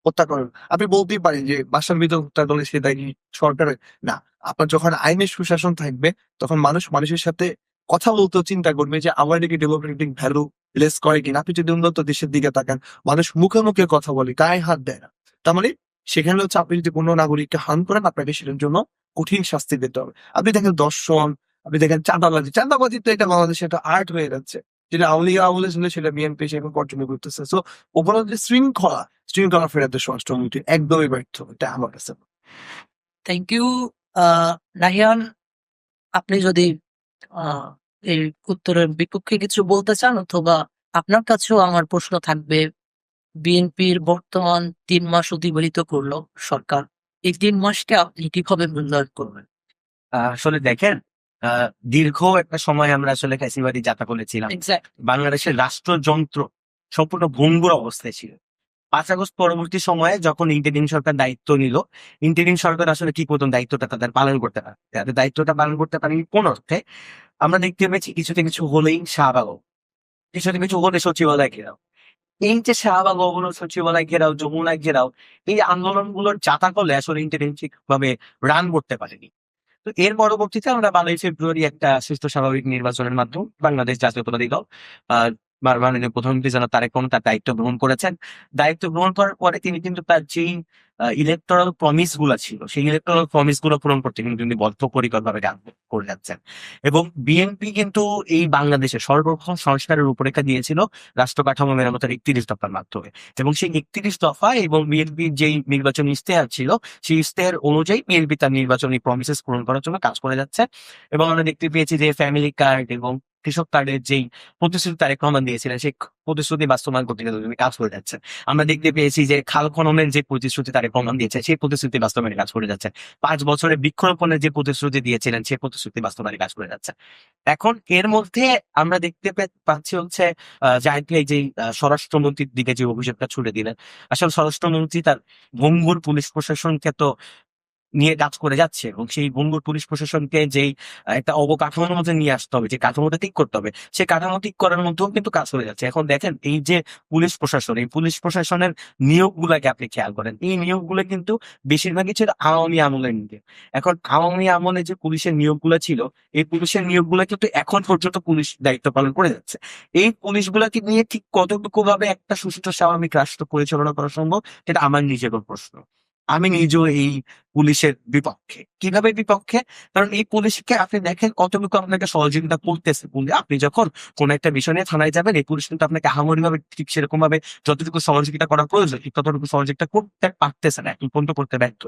হত্যা করেন, আপনি বলতেই পারেন যে বাসার ভিতর হত্যা করলে সে দায়ী সরকারের না। আপনার যখন আইনের সুশাসন থাকবে, তখন মানুষ মানুষের সাথে কথা বলতেও চিন্তা করবে যে আমার দিকে ডেমোক্রেটিক ভ্যালু লেস করে কিনা। আপনি যদি উন্নত দেশের দিকে তাকান, মানুষ মুখে মুখে কথা বলে, গায়ে হাত দেয় না। তার মানে সেখানে হচ্ছে আপনি যদি কোনো নাগরিককে হার্ম করেন, আপনাকে সেটার জন্য কঠিন শাস্তি দিতে হবে। আপনি দেখেন দর্শন, আপনি দেখেন চাঁদাবাজি তো এটা বাংলাদেশে একটা আর্ট হয়ে যাচ্ছে, যেটা আওয়ামী লীগ আমলে ছিল সেটা বিএনপি সেরকম কন্টিনিউ করতেছে। সো ওভারঅল যে শৃঙ্খলা ফেরাতে স্বরাষ্ট্রমন্ত্রী একদমই ব্যর্থ, এটা আমার কাছে। Thank you. রাহিয়ান, আপনি যদি এই উত্তরের বিপক্ষে কিছু বলতে চান, অথবা আপনার কাছেও আমার প্রশ্ন থাকবে। বিএনপির বর্তমান 3 মাস অতিবাহিত করলো সরকার, এই 3 মাসকে আপনি কিভাবে মূল্যায়ন করবেন? আসলে দেখেন, দীর্ঘ একটা সময় আমরা আসলে ফ্যাসিবাদী যাত্রা করেছিলাম। এক্স্যাক্ট। বাংলাদেশের রাষ্ট্রযন্ত্র সম্পূর্ণ ভঙ্গুর অবস্থায় ছিল। 5 আগস্ট পরবর্তী সময়ে যখন ইন্টারিম সরকার দায়িত্ব নিল, ইন্টারিম সরকার আসলে ঠিক মতন দায়িত্বটা তাদের পালন করতে পারে, তাদের দায়িত্বটা পালন করতে পারেনি। কোন অর্থে আমরা দেখতে পেয়েছি কিছুতে কিছু হলেই শাহবাগ, কিছুতে কিছু হলে সচিবালয় ঘেরাও। এই যে শাহবাগ অবরোধ, সচিবালয় ঘেরাও, যমুনায় ঘেরাও, এই আন্দোলনগুলোর জাতাকলে আসলে ইন্টারিম ঠিকভাবে রান করতে পারেনি। তো এর পরবর্তীতে আমরা 12ই ফেব্রুয়ারি একটা সুস্থ স্বাভাবিক নির্বাচনের মাধ্যমে বাংলাদেশ জাতীয়তাবাদী দল মাননীয় প্রধানমন্ত্রী জনাব তারেক রহমান তার দায়িত্ব গ্রহণ করেছেন। দায়িত্ব গ্রহণ করার পরে তিনি কিন্তু তার যেই ইলেকটোরাল প্রমিস গুলা ছিল, সেই ইলেকটোরাল প্রমিস গুলো পূরণ করতে কিন্তু তিনি বদ্ধপরিকর ভাবে কাজ করে যাচ্ছেন। এবং বিএনপি কিন্তু এই বাংলাদেশে সর্বপ্রথম সংস্কারের রূপরেখা দিয়েছিল রাষ্ট্র কাঠামো মেরামতের 31 দফার মাধ্যমে, এবং সেই 31 দফা এবং বিএনপির যেই নির্বাচনী ইশতেহার ছিল, সেই ইশতেহার অনুযায়ী বিএনপি তার নির্বাচনী প্রমিসেস পূরণ করার জন্য কাজ করে যাচ্ছে। এবং আমরা দেখতে পেয়েছি যে ফ্যামিলি কার্ড এবং কৃষক কার্ডের যেই প্রতিশ্রুতি তারেক রহমান দিয়েছিলেন, সেই প্রতিশ্রুতি বাস্তবায়ন করতে কিন্তু তিনি কাজ করে যাচ্ছেন। আমরা দেখতে পেয়েছি যে খাল খননের যে প্রতিশ্রুতি তারেক রহমান দিয়েছে, সেই প্রতিশ্রুতি বাস্তবায়নে কাজ করে যাচ্ছে। 5 বছরে বৃক্ষরোপণের যে প্রতিশ্রুতি দিয়েছিলেন, সেই প্রতিশ্রুতি বাস্তবায়নে কাজ করে যাচ্ছে। এখন এর মধ্যে আমরা দেখতে পাচ্ছি হচ্ছে জাহিদ যে স্বরাষ্ট্রমন্ত্রীর দিকে যে অভিযোগটা ছুড়ে দিলেন, আসলে স্বরাষ্ট্রমন্ত্রী তার ভঙ্গুর পুলিশ প্রশাসনকে তো নিয়ে কাজ করে যাচ্ছে, এবং সেই ভঙ্গুর পুলিশ প্রশাসনকে যেই একটা অবকাঠামোর মধ্যে নিয়ে আসতে হবে, যে কাঠামোটা ঠিক করতে হবে, সেই কাঠামো ঠিক করার মধ্যেও কিন্তু কাজ করে যাচ্ছে। এখন দেখেন এই যে পুলিশ প্রশাসন, এই পুলিশ প্রশাসনের নিয়োগগুলাকে আপনি খেয়াল করেন, এই নিয়োগগুলো কিন্তু বেশিরভাগই ছিল আওয়ামী আমলের নিয়োগ। এখন আওয়ামী আমলে যে পুলিশের নিয়োগগুলো ছিল, এই পুলিশের নিয়োগগুলো কিন্তু এখন পর্যন্ত পুলিশ দায়িত্ব পালন করে যাচ্ছে। এই পুলিশগুলোকে নিয়ে ঠিক কতটুকু ভাবে একটা সুষ্ঠু স্বাভাবিক রাষ্ট্র পরিচালনা করা সম্ভব, এটা আমার নিজেরও প্রশ্ন। আমি নিজেও এই পুলিশের বিপক্ষে। কিভাবে বিপক্ষে? কারণ এই পুলিশকে আপনি দেখেন কতটুকু আপনাকে সহযোগিতা করতেছে। আপনি যখন কোন একটা বিষয় নিয়ে থানায় যাবেন, এই পুলিশ কিন্তু আপনাকে আহামরি ভাবে ঠিক সেরকম ভাবে যতটুকু সহযোগিতা করা প্রয়োজন, ঠিক ততটুকু সহযোগিতা করতে পারতেছে না, এখন পর্যন্ত করতে ব্যর্থ।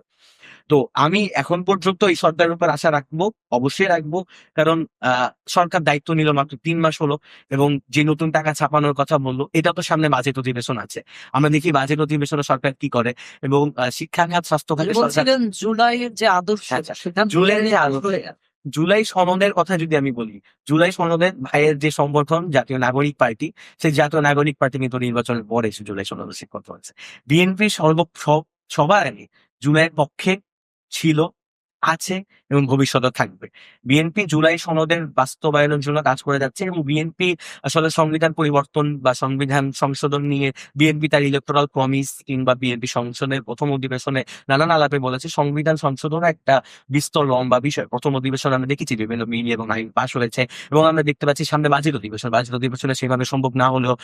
তো আমি এখন পর্যন্ত এই সরকারের উপর আশা রাখবো, অবশ্যই রাখবো। কারণ সরকার দায়িত্ব নিল মাত্র 3 মাস হলো, এবং যে নতুন টাকা ছাপানোর কথা বললো, এটা তো সামনে বাজেট অধিবেশন আছে। আমরা দেখি বাজেট অধিবেশনে সরকার কি করে, এবং শিক্ষা খাত, স্বাস্থ্য খাতে সরকার বলছিলেন জুলাইয়ের যে আদর্শ, আচ্ছা, সেটা জুলাইয়ের যে জুলাই সনদের কথা যদি আমি বলি, জুলাই সনদের ভাইয়ের যে সংগঠন জাতীয় নাগরিক পার্টি, সেই জাতীয় নাগরিক পার্টি কিন্তু নির্বাচনের পরে এসে জুলাই সনদ স্বীকৃত হয়েছে। বিএনপি সবার আগে জুলাইয়ের পক্ষে ছিল, আছে, এবং ভবিষ্যতে থাকবে। বিএনপি জুলাই সনদের বাস্তবায়নের জন্য কাজ করে যাচ্ছে, এবং বিএনপি আসলে সংবিধান পরিবর্তন বা সংবিধান সংশোধন নিয়ে বিএনপি তার ইলেকটোরাল প্রমিস কিংবা বিএনপি সংসদের প্রথম অধিবেশনে নানান আলাপে বলেছে সংবিধান সংশোধন একটা বিস্তর লম্বা বিষয়। প্রথম অধিবেশনে আমরা দেখেছি বিভিন্ন বিল এবং আইন পাশ হয়েছে, এবং আমরা দেখতে পাচ্ছি সামনে বাজেট অধিবেশনে সেভাবে সম্ভব না হলেও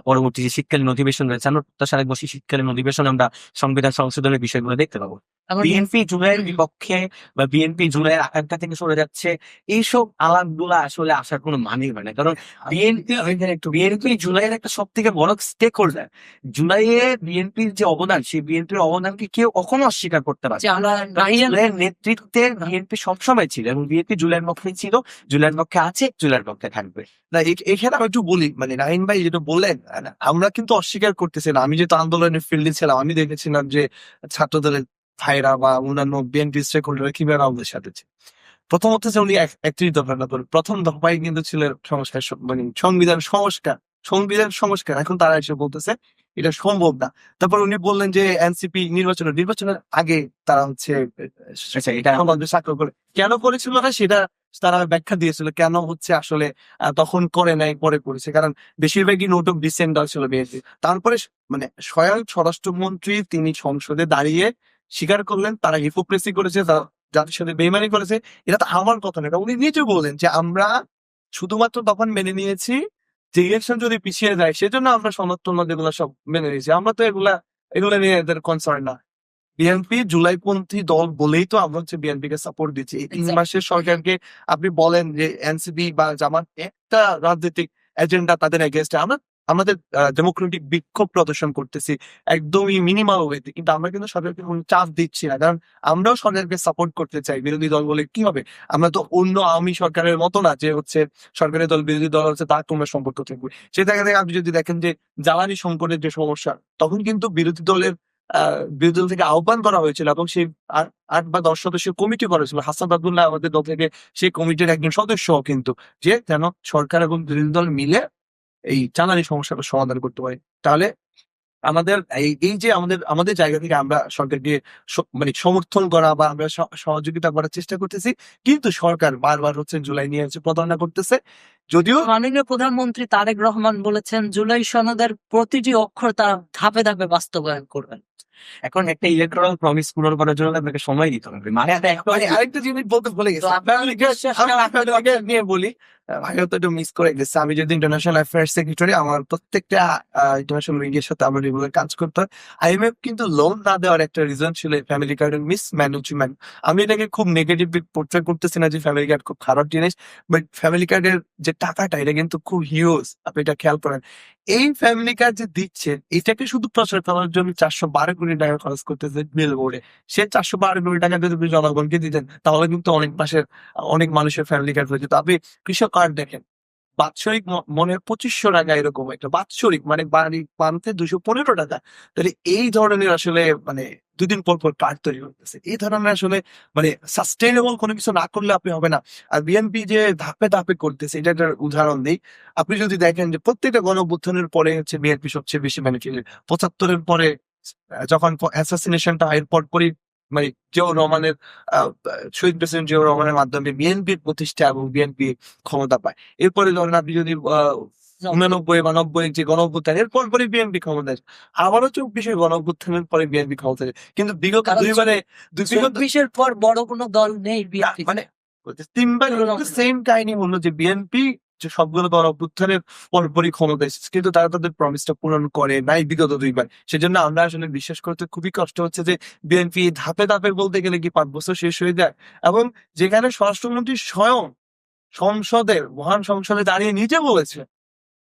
পরবর্তী যে শীতকালীন অধিবেশন রয়েছে, আমরা প্রত্যাশা রাখবো সেই শীতকালীন অধিবেশনে আমরা সংবিধান সংশোধনের বিষয়গুলো দেখতে পাবো। বিএনপি জুলাইয়ের বিপক্ষে বা বিএনপি জুলাইয়ের আকাঙ্ক্ষা থেকে সরে যাচ্ছে, এইসব আলাপগুলা আসলে আসার কোনো মানে হয় না। কারণ বিএনপি জুলাইয়ের একটা সব থেকে বড় স্টেক হোল্ডার। জুলাইয়ে বিএনপির যে অবদান, সেই বিএনপির অবদানকে কেউ কখনো অস্বীকার করতে পারে না। জুলাইয়ের নেতৃত্বে বিএনপি সবসময় ছিল, এবং বিএনপি জুলাইয়ের পক্ষে ছিল, জুলাইয়ের পক্ষে আছে, জুলাইয়ের পক্ষে থাকবে। না, এখানে আমি একটু বলি, মানে রাহিন ভাই যেটা বললেন, আমরা কিন্তু অস্বীকার করতেছি না। আমি যেহেতু আন্দোলনের ফিল্ডে ছিলাম, আমি দেখেছিলাম যে ছাত্র দলের ভাইরা বা অন্যান্য বিএনপি স্টেক হোল্ডার কিভাবে আমাদের সাথে ছিল। প্রথমত হচ্ছে উনি 31 দফা না করেন, প্রথম দফায় কিন্তু ছিল সংস্কার, মানে সংবিধান সংস্কার। এখন তারা এসে বলতেছে এটা সম্ভব না। তারপর উনি বললেন যে এনসিপি নির্বাচনের আগে তারা হচ্ছে এটা সমাবেশ স্বাক্ষর করে, কেন করেছিল না সেটা তারা ব্যাখ্যা দিয়েছিল, কেন হচ্ছে আসলে তখন করে নাই, পরে করেছে। কারণ বেশিরভাগই নোট অফ ডিসেন্ট ছিল বিএনপি। তারপরে মানে স্বয়ং স্বরাষ্ট্রমন্ত্রী তিনি সংসদে দাঁড়িয়ে স্বীকার করলেন তারা হিপোক্রেসি করেছে, তারা জাতির সাথে বেইমানি করেছে। এটা তো আমার কথা না, উনি নিজে বললেন যে আমরা শুধুমাত্র তখন মেনে নিয়েছি যে ইলেকশন যদি পিছিয়ে যায়, সেজন্য আমরা সমর্থন যেগুলো সব মেনে নিয়েছি। আমরা তো এগুলা নিয়ে এদের কনসার্ন না। বিএনপি জুলাইপন্থী দল বলেই তো আমরা হচ্ছে বিএনপি কে সাপোর্ট দিচ্ছি। এই 3 মাসের সরকারকে আপনি বলেন যে এনসিপি বা জামাত একটা রাজনৈতিক এজেন্ডা তাদের এগেনস্টে, আমরা আমাদের ডেমোক্রেটিক বিক্ষোভ প্রদর্শন করতেছি একদমই মিনিমাল ওয়েতে, কিন্তু আমরা কিন্তু সরকারকে কোনো চাপ দিচ্ছি না। কারণ আমরাও সরকারকে সাপোর্ট করতে চাই। বিরোধী দল বলে কি হবে? আমরা তো অন্য আওয়ামী সরকারের মতো না যে হচ্ছে সরকারি দল বিরোধী দল হচ্ছে তার তোমরা সম্পর্ক থাকবে। সে জায়গা থেকে আপনি যদি দেখেন যে জ্বালানি সংকটের যে সমস্যা, তখন কিন্তু বিরোধী দল থেকে আহ্বান করা হয়েছিল, এবং সেই 8 বা 10 সদস্যের কমিটি করেছিল। হাসান আব্দুল্লাহ আমাদের দল থেকে সেই কমিটির একজন সদস্য, কিন্তু যে যেন সরকার এবং বিরোধী দল মিলে এই জ্বালানি সমস্যাটা সমাধান করতে পারে। তাহলে আমাদের এই যে আমাদের জায়গা থেকে আমরা সরকারকে মানে সমর্থন করা বা আমরা সহযোগিতা করার চেষ্টা করতেছি, কিন্তু সরকার বারবার হচ্ছে জুলাই নিয়ে হচ্ছে প্রতারণা করতেছে। যদিও মাননীয় প্রধানমন্ত্রী তারেক রহমান বলেছেন জুলাই সনদের প্রতিটি অক্ষর তারা ধাপে ধাপে বাস্তবায়ন করবেন। এখন একটা ইলেকট্রাল প্রমিস পূরণ করার জন্য আপনাকে সময় দিতে হবে, মানে মানে আরেকটা জিনিস বলতে ভুলে গেছি, তো আপনার আমি নিয়ে বলি, ভাইও তো একটু মিস করে গেছে। আমি যদি ইন্টারন্যাশনাল অ্যাফেয়ার্স সেক্রেটারি, আমার প্রত্যেকটা ইন্টারন্যাশনাল মিডিয়ার সাথে আমার রেগুলার কাজ করতে হয়। IMF কিন্তু লোন না দেওয়ার একটা রিজন ছিল ফ্যামিলি কার্ডের মিসম্যানেজমেন্ট। আমি এটাকে খুব নেগেটিভলি পোর্ট্রে করতেছি না যে ফ্যামিলি কার্ড খুব খারাপ জিনিস, বাট ফ্যামিলি কার্ডের যে টাকাটা এটা কিন্তু খুব হিউজ, আপনি এটা খেয়াল করেন। এই ফ্যামিলি কার্ড যে দিচ্ছে এটাকে শুধু প্রচার করার জন্য 412 কোটি টাকা খরচ করতেছে বিল বোর্ডে। সে 412 কোটি টাকা যদি আপনি জনগণকে দিতেন তাহলে কিন্তু অনেক মানুষের ফ্যামিলি কার্ড হয়ে যেত। আপনি কৃষক কার্ড দেখেন, বাৎসরিক মনে হয় 2500 টাকা, এরকম একটা বাৎসরিক, মানে বাড়ি পান্থে 215 টাকা। তাহলে এই ধরনের আসলে মানে দুদিন পর পর কার্ড তৈরি করতেছে, এই ধরনের আসলে মানে সাস্টেইনেবল কোনো কিছু না করলে আপনি হবে না। আর বিএনপি যে ধাপে ধাপে করতেছে এটা একটা উদাহরণ দিই। আপনি যদি দেখেন যে প্রত্যেকটা গণঅভ্যুত্থানের পরে হচ্ছে বিএনপি সবচেয়ে বেশি ম্যানিপুলেট, 75-এর পরে যখন অ্যাসাসিনেশনটা হয় এরপর পরই মানে জিয়াউর রহমানের শহীদ প্রেসিডেন্ট জিয়াউর রহমানের মাধ্যমে বিএনপির প্রতিষ্ঠা এবং বিএনপি ক্ষমতা পায়। এরপরে ধরেন আপনি যদি 89 বা 90 যে গণঅভ্যুত্থান, এরপর পরে বিএনপি ক্ষমতা আসে। আবারও 24-এর গণঅভ্যুত্থানের পরে বিএনপি ক্ষমতা আসে। কিন্তু বিগত কারণ দুইবারে বিগত 24-এর পর বড় কোনো দল নেই বিএনপি। মানে তিনবার সেম কাহিনী হলো যে বিএনপি যে সবগুলো গণঅভ্যুত্থানের পরপরই ক্ষমতা এসেছে, কিন্তু তারা তাদের প্রমিসটা পূরণ করে নাই বিগত দুইবার। সেজন্য আমরা আসলে বিশ্বাস করতে খুবই কষ্ট হচ্ছে যে বিএনপি ধাপে ধাপে বলতে গেলে কি 5 বছর শেষ হয়ে যায়। এবং যেখানে স্বরাষ্ট্রমন্ত্রী স্বয়ং সংসদের মহান সংসদে দাঁড়িয়ে নিজে বলেছে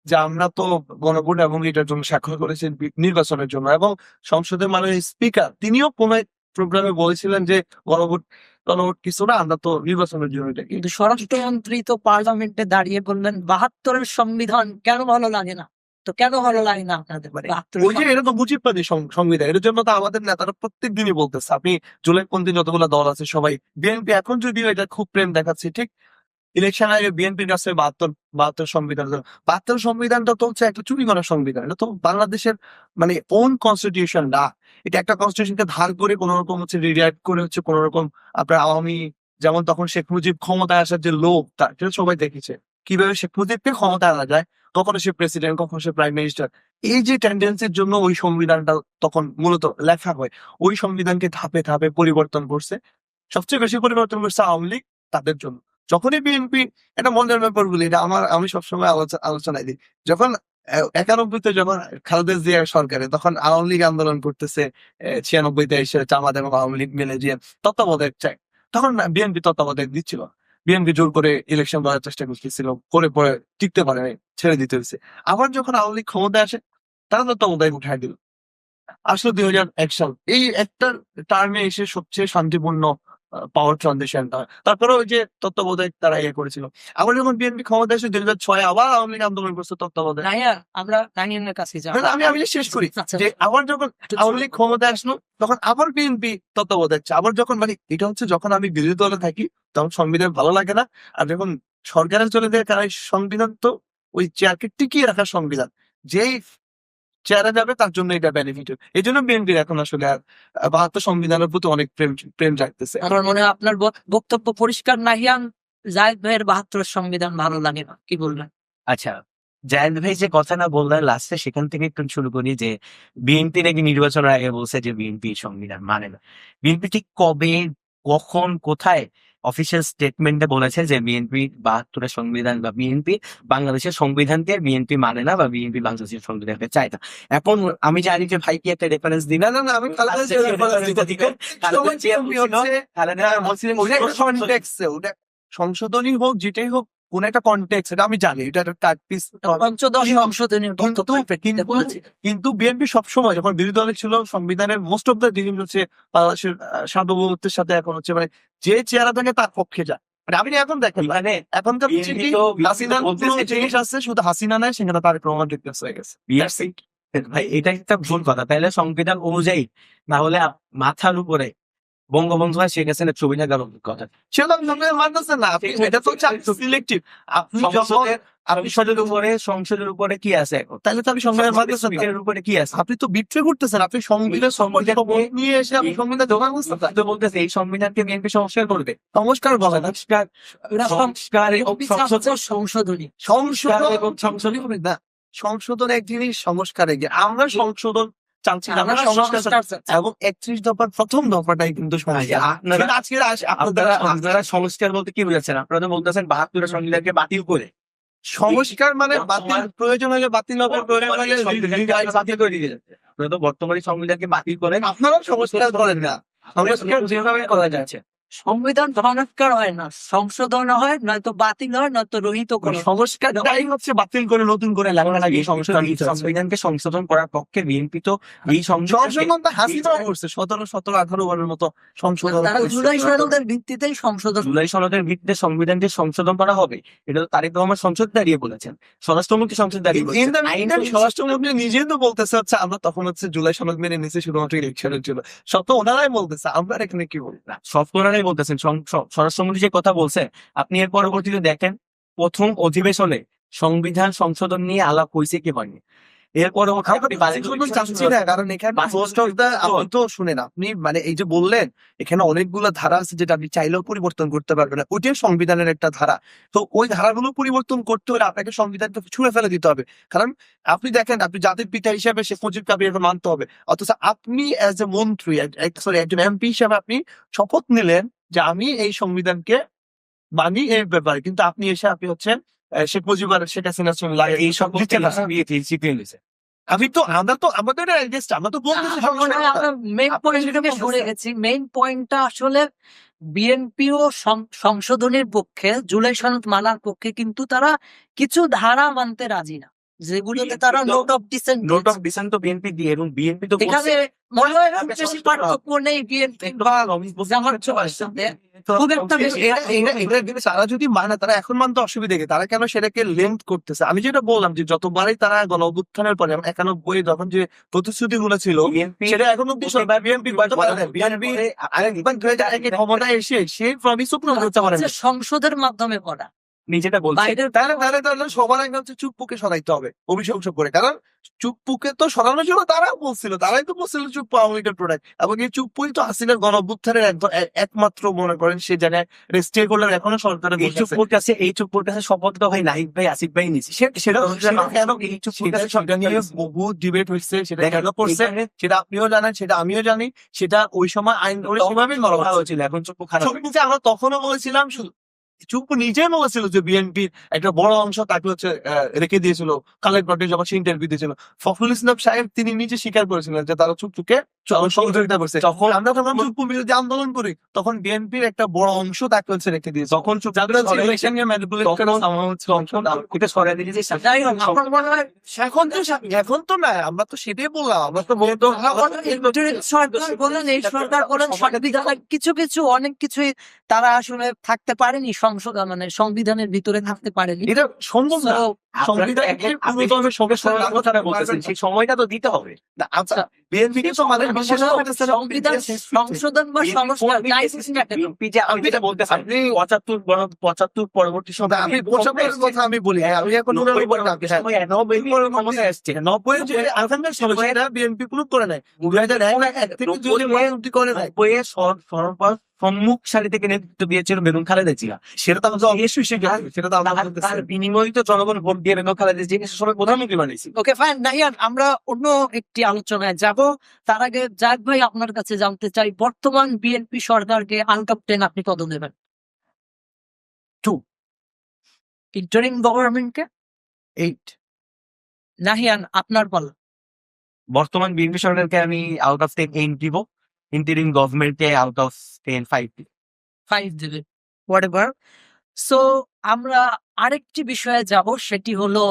যে আমরা তো গণভোট এবং এটার জন্য স্বাক্ষর করেছেন নির্বাচনের জন্য, এবং সংসদের মাননীয় স্পিকার তিনিও কোন প্রোগ্রামে বলেছিলেন যে গণভোট গণভোট কিছু না, আমরা তো নির্বাচনের জন্য এটা। কিন্তু স্বরাষ্ট্রমন্ত্রী তো পার্লামেন্টে দাঁড়িয়ে বললেন 72-এর সংবিধান কেন ভালো লাগে না। তো কেন ভালো লাগে না আপনাদের? মানে 72 ওই যে এটা তো মুজিববাদী সংবিধান, এর জন্য তো আমাদের নেতারা প্রত্যেক দিনই বলতেছে। আপনি জুলাইপন্থী যতগুলো দল আছে সবাই, বিএনপি এখন যদিও এটা খুব প্রেম দেখাচ্ছে ঠিক, ইলেকশন আগে বিএনপির কাছে 72 সংবিধান, 72 সংবিধানটা তো হচ্ছে একটা চুরি করা সংবিধান। এটা তো বাংলাদেশের মানে ওন কনস্টিটিউশন না, এটা একটা কনস্টিটিউশনকে ধার করে কোন রকম হচ্ছে রিরাইট করে হচ্ছে কোন রকম আপনার আওয়ামী, যেমন তখন শেখ মুজিব ক্ষমতায় আসার যে লোভ, সেটা সবাই দেখেছে কিভাবে শেখ মুজিবকে ক্ষমতায় আনা যায়, কখনো সে প্রেসিডেন্ট কখনো সে প্রাইম মিনিস্টার। এই যে টেন্ডেন্সির জন্য ওই সংবিধানটা তখন মূলত লেখা হয়। ওই সংবিধানকে ধাপে ধাপে পরিবর্তন করছে, সবচেয়ে বেশি পরিবর্তন করছে আওয়ামী লীগ তাদের জন্য। যখনই বিএনপি, এটা মজার ব্যাপার বলি, এটা আমি সবসময় আলোচনায় দিই, যখন 91-তে যখন খালেদা জিয়ার সরকারে, তখন আওয়ামী লীগ আন্দোলন করতেছে, 96-তে এসে জামাত এবং আওয়ামী লীগ মিলে যে তত্ত্বাবধায়ক চাই, তখন বিএনপি তত্ত্বাবধায়ক দিচ্ছিল। বিএনপি জোর করে ইলেকশন করার চেষ্টা করতেছিল, করে পরে টিকতে পারে নাই, ছেড়ে দিতে হয়েছে। আবার যখন আওয়ামী লীগ ক্ষমতায় আসে তারা তত্ত্বাবধায়ক উঠাই দিল। আসলে 2001 সাল, এই একটা টার্মে এসে সবচেয়ে শান্তিপূর্ণ পাওয়ার ট্রানজিশনটা। তারপরে ওই যে তত্ত্বাবধায়ক তারা ইয়ে করেছিল। আবার যখন বিএনপি ক্ষমতা এসে 2006 আবার আওয়ামী লীগ আন্দোলন করছে তত্ত্বাবধায়ক। নাইয়া, আমরা নাইয়ানের কাছে যাব। না, আমি শেষ করি আচ্ছা, যে আবার যখন আওয়ামী লীগ ক্ষমতায় আসলো তখন আবার বিএনপি তত্ত্বাবধায়ক চায়। আবার যখন মানে এটা হচ্ছে যখন আমি বিরোধী দলে থাকি তখন সংবিধান ভালো লাগে না, আর যখন সরকারে চলে যায় কারণ সংবিধান তো ওই চেয়ারকে টিকিয়ে রাখার সংবিধান, যেই চেয়ারে যাবে তার জন্য এটা বেনিফিট। এই জন্য বিএনপির এখন আসলে আর 72 সংবিধানের প্রতি অনেক প্রেম জাগতেছে। আমার মনে হয় আপনার বক্তব্য পরিষ্কার। নাহিয়ান, জায়েদ ভাইয়ের 72-এর সংবিধান ভালো লাগে না, কি বলবেন? আচ্ছা, জায়েদ ভাই যে কথাটা বললেন লাস্টে, সেখান থেকে একটু শুরু করি যে বিএনপি নাকি নির্বাচনের আগে বলছে যে বিএনপি সংবিধান মানে না। বিএনপি ঠিক কবে, কখন, কোথায় অফিসিয়াল স্টেটমেন্টে বলেছে যে বিএনপি 72-এর সংবিধান বা বিএনপি বাংলাদেশের সংবিধানকে বিএনপি মানে না বা বিএনপি বাংলাদেশের সংবিধানকে চায় না? এখন আমি জানি যে ভাই কি একটা রেফারেন্স দিন। না, আমি খালেদা জিয়ার reference দিতে দিই। ওটা সংশোধনী হোক যেটাই হোক, কোন একটা কনটেক্সট, এটা আমি জানি, এটা একটা কাটপিস। পঞ্চদশ সংশোধনীর কিন্তু বিএনপি সবসময় যখন বিরোধী দলে ছিল সংবিধানের মোস্ট অফ দ্য জিনিস হচ্ছে বাংলাদেশের সার্বভৌমত্বের সাথে এখন হচ্ছে মানে যে চেহারা থাকে তার পক্ষে যায়। মানে আপনি এখন দেখেন মানে এখনকার বিএনপি তো হাসিনার কোনো জিনিস আছে, শুধু হাসিনা নাই, সেখানে তার প্রমাণ রিপ্লেস হয়ে গেছে। বিএনপি, ভাই এটা একটা ভুল কথা। তাহলে সংবিধান অনুযায়ী না হলে মাথার উপরে বঙ্গবন্ধু হয় শেখ হাসিনার ছবি লাগানোর কথা। সেটা সংবিধান মানতেছে না, আপনি এটা তো সিলেক্টিভ। আপনি যখন আপনি সংসদের উপরে কি আছে এখন? তাহলে তো আপনি সংবিধান মানতেছেন না, সংবিধানের উপরে কি আছে? আপনি তো বিট্রে করতেছেন, আপনি সংবিধান সম্পর্কে মত নিয়ে এসে আপনি সংবিধান জমা করতেছেন। তো বলতেছে এই সংবিধানকে বিএনপি সংস্কার করবে। সংস্কার বলে না, সংস্কার সংস্কার এবং সংশোধনী সংশোধন এবং সংশোধনী হবে না। সংশোধন এক জিনিস, সংস্কারে গিয়ে আমরা সংশোধন চাচ্ছি না, আমরা সংস্কার চাচ্ছি। এবং 31 দফার প্রথম দফাটাই কিন্তু সংস্কার। আপনারা আজকে আপনারা সংস্কার বলতে কি বুঝাচ্ছেন? আপনারা তো বলতেছেন 72 সংবিধানকে বাতিল করে। সংস্কার মানে বাতিল, প্রয়োজন হলে বাতিল হবে, প্রয়োজন হলে বাতিল করে দিয়ে যাচ্ছে। আপনারা তো বর্তমানে সংবিধানকে বাতিল করে আপনারা সংস্কার করেন না। সংস্কার যেভাবে করা যাচ্ছে। সংবিধান সংস্কার হয় না, সংশোধন হয়, নয়তো বাতিল হয়, নয়তো রহিত করে। সংস্কারটাই হচ্ছে বাতিল করে নতুন করে লাগা লাগে। সংবিধানকে সংশোধন করার পক্ষে বিএনপি তো এই সংশোধনটা হাসিনা করছে 17-18 বারের মতো সংশোধন তারা করছে। জুলাই সনদের ভিত্তিতেই সংশোধন। জুলাই সনদের ভিত্তিতে সংবিধানকে সংশোধন করা হবে, এটা তো তারেক রহমান সংসদ দাঁড়িয়ে বলেছেন, স্বরাষ্ট্রমন্ত্রী সংসদ দাঁড়িয়ে বলেছেন। স্বরাষ্ট্রমন্ত্রী নিজেই তো বলতেছে হচ্ছে আমরা তখন হচ্ছে জুলাই সনদ মেনে নিয়েছি শুধুমাত্র ইলেকশনের জন্য। সব তো ওনারাই বলতেছে, আমরা এখানে কি বলি না। সব কোনারাই বলতেছেন, স্বরাষ্ট্রমন্ত্রী যে কথা বলছে, আপনি এর পরবর্তীতে দেখেন প্রথম অধিবেশনে সংবিধান সংশোধন নিয়ে আলাপ হয়েছে কি হয়নি। এর চাচ্ছি না, কারণ এখানে most of the আপনি তো শুনেন, আপনি মানে এই যে বললেন এখানে অনেকগুলো ধারা আছে যেটা আপনি চাইলেও পরিবর্তন করতে পারবেন না, ওইটাই সংবিধানের একটা ধারা। তো ওই ধারাগুলো পরিবর্তন করতে হলে আপনাকে সংবিধানটা ছুঁড়ে ফেলে দিতে হবে। কারণ আপনি দেখেন, আপনি জাতির পিতা হিসেবে শেখ মুজিব কাবিরকে মানতে হবে, অথচ আপনি অ্যাজ এ মন্ত্রী, সরি একজন এমপি হিসেবে আপনি শপথ নিলেন যে আমি এই সংবিধানকে মানি এই ব্যাপারে, কিন্তু আপনি এসে আপনি হচ্ছেন শেখ মুজিব আর শেখ হাসিনার সঙ্গে এই সব আমি তো আমরা তো আমাদের আমরা তো বলতেছি আমরা মেইন পয়েন্টটাকে সরে গেছি। মেইন পয়েন্টটা আসলে বিএনপিও সংশোধনের পক্ষে, জুলাই সনদ মানার পক্ষে, কিন্তু তারা কিছু ধারা মানতে রাজি না, যেগুলোতে তারা note of dissent. Note of dissent তো বিএনপি দিয়ে, এবং বিএনপি তো এখানে মনে হয় না বেশি পার্থক্য নেই বিএনপি খুব একটা বেশি। তারা যদি মানে তারা এখন মানতে অসুবিধা কি, তারা কেন সেটাকে লেন্থ করতেছে? আমি যেটা বললাম যে যতবারই তারা গণ অভ্যুত্থানের পরে 91 যখন যে প্রতিশ্রুতি গুলো ছিল সেটা এখন অব্দি বিএনপি ক্ষমতায় এসে সেই প্রমিসও পূরণ করতে পারে না। সংসদের মাধ্যমে করা নিজেটা বলছে। বাইরের তাহলে সবার আগে হচ্ছে চুপ্পুকে সরাইতে হবে অভিশংস করে, কারণ চুপ্পুকে তো সরানোর জন্য তারাই তো বলছিল চুপ্পু আওয়ামী লীগের প্রোডাক্ট, এবং এই চুপ্পুই তো হাসিনার গণ অভ্যুত্থানের একমাত্র মনে করেন সে জায়গায় স্টে করলে এখনো সরকারের এই চুপ্পুর কাছে শপথটা ভাই নাহিদ ভাই আসিফ ভাই নিয়েছে, সেটা কেন এই চুপ্পুর কাছে সরকার নিয়ে বহু ডিবেট হয়েছে, সেটা কেন করছে সেটা আপনিও জানেন, সেটা আমিও জানি, সেটা ওই সময় আইন করে সেভাবেই ভালো হয়েছিল, এখন চুপ্পু খারাপ। আমরা তখনও বলেছিলাম, চুপ্পু নিজে বলেছিল যে বিএনপির একটা বড় অংশ তাকে হচ্ছে রেখে দিয়েছিল খালেদ ভট্ট যখন সে ইন্টারভিউ দিয়েছিল। ফখরুল ইসলাম সাহেব তিনি নিজে স্বীকার করেছিলেন যে তারা চুপ্পুকে সহযোগিতা করছে। তখন আমরা যখন চুপ্পু বিরোধী আন্দোলন করি তখন বিএনপির একটা বড় অংশ তাকে হচ্ছে রেখে দিয়েছে। তখন এখন তো না, আমরা তো সেটাই বললাম, আমরা তো বলতো সরকার বলেন, এই সরকার বলেন, কিছু কিছু অনেক কিছুই তারা আসলে থাকতে পারেনি, মানে সংবিধানের ভিতরে থাকতে পারেনি। এটা সম্ভব না। সেই সময়টা তো দিতে হবে। আচ্ছা, বিএনপি তো আমাদের সংবিধান সংশোধন বা সংস্কার আমি যেটা বলতে চাই, 75 পরবর্তী সময় আমি 75 কথা আমি বলি, আমি এখন 90 বিএনপি প্রুভ করে নাই, 2001 থেকে করে নাই, সম্মুখ সারি থেকে নেতৃত্ব দিয়েছিল বেগম খালেদা জিয়া। সেটা তো তার বিনিময়ে তো জনগণ ভোট দিয়ে বেগম খালেদা জিয়াকে সবাই প্রধানমন্ত্রী বানিয়েছে। ওকে ফাইন নাহিয়ান, আমরা অন্য একটি আলোচনায় যাব। তার আগে জাক ভাই আপনার কাছে জানতে চাই, বর্তমান বিএনপি সরকারকে আউট অফ 10 আপনি কত দেবেন? 2। ইন্টারিম গভর্নমেন্টকে 8। নাহিয়ান আপনার বল। বর্তমান বিএনপি সরকারকে আমি আউট অফ 10 8 দিব, ইন্টারিম গভর্নমেন্টকে আউট অফ 10 5 দেবে, হোয়াটএভার। সো আমরা আরেকটি বিষয়ে যাব, সেটি হলো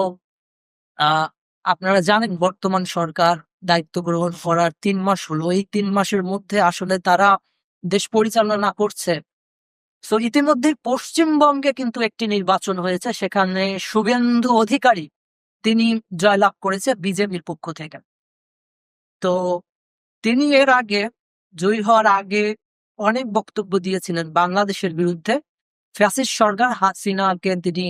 আপনারা জানেন বর্তমান সরকার দায়িত্ব গ্রহণ করার 3 মাস হলো। এই 3 মাসের মধ্যে আসলে তারা দেশ পরিচালনা করছে। সো ইতিমধ্যে পশ্চিমবঙ্গে কিন্তু একটি নির্বাচন হয়েছে, সেখানে শুভেন্দু অধিকারী তিনি জয়লাভ করেছে বিজেপির পক্ষ থেকে। তো তিনি এর আগে জয়ী হওয়ার আগে অনেক বক্তব্য দিয়েছিলেন বাংলাদেশের বিরুদ্ধে। ফ্যাসিস্ট সরকার হাসিনাকে তিনি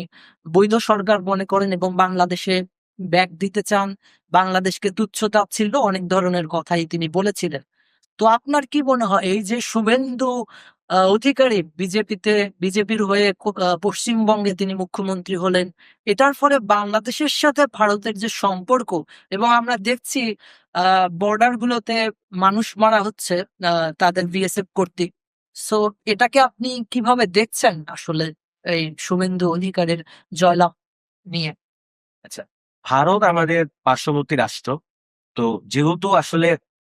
বৈধ সরকার মনে করেন এবং বাংলাদেশে ব্যাক দিতে চান, বাংলাদেশকে তুচ্ছ-তাচ্ছিল্য অনেক ধরনের কথাই তিনি বলেছিলেন। তো আপনার কি মনে হয় এই যে শুভেন্দু অধিকারী বিজেপির হয়ে পশ্চিমবঙ্গে তিনি মুখ্যমন্ত্রী হলেন, এটার ফলে বাংলাদেশের সাথে ভারতের যে সম্পর্ক, এবং আমরা দেখছি বর্ডার গুলোতে মানুষ মারা হচ্ছে তাদের বিএসএফ কর্তৃক। সো এটাকে আপনি কিভাবে দেখছেন আসলে এই শুভেন্দু অধিকারীর জয়লাভ নিয়ে? আচ্ছা, ভারত আমাদের পার্শ্ববর্তী রাষ্ট্র। তো যেহেতু আসলে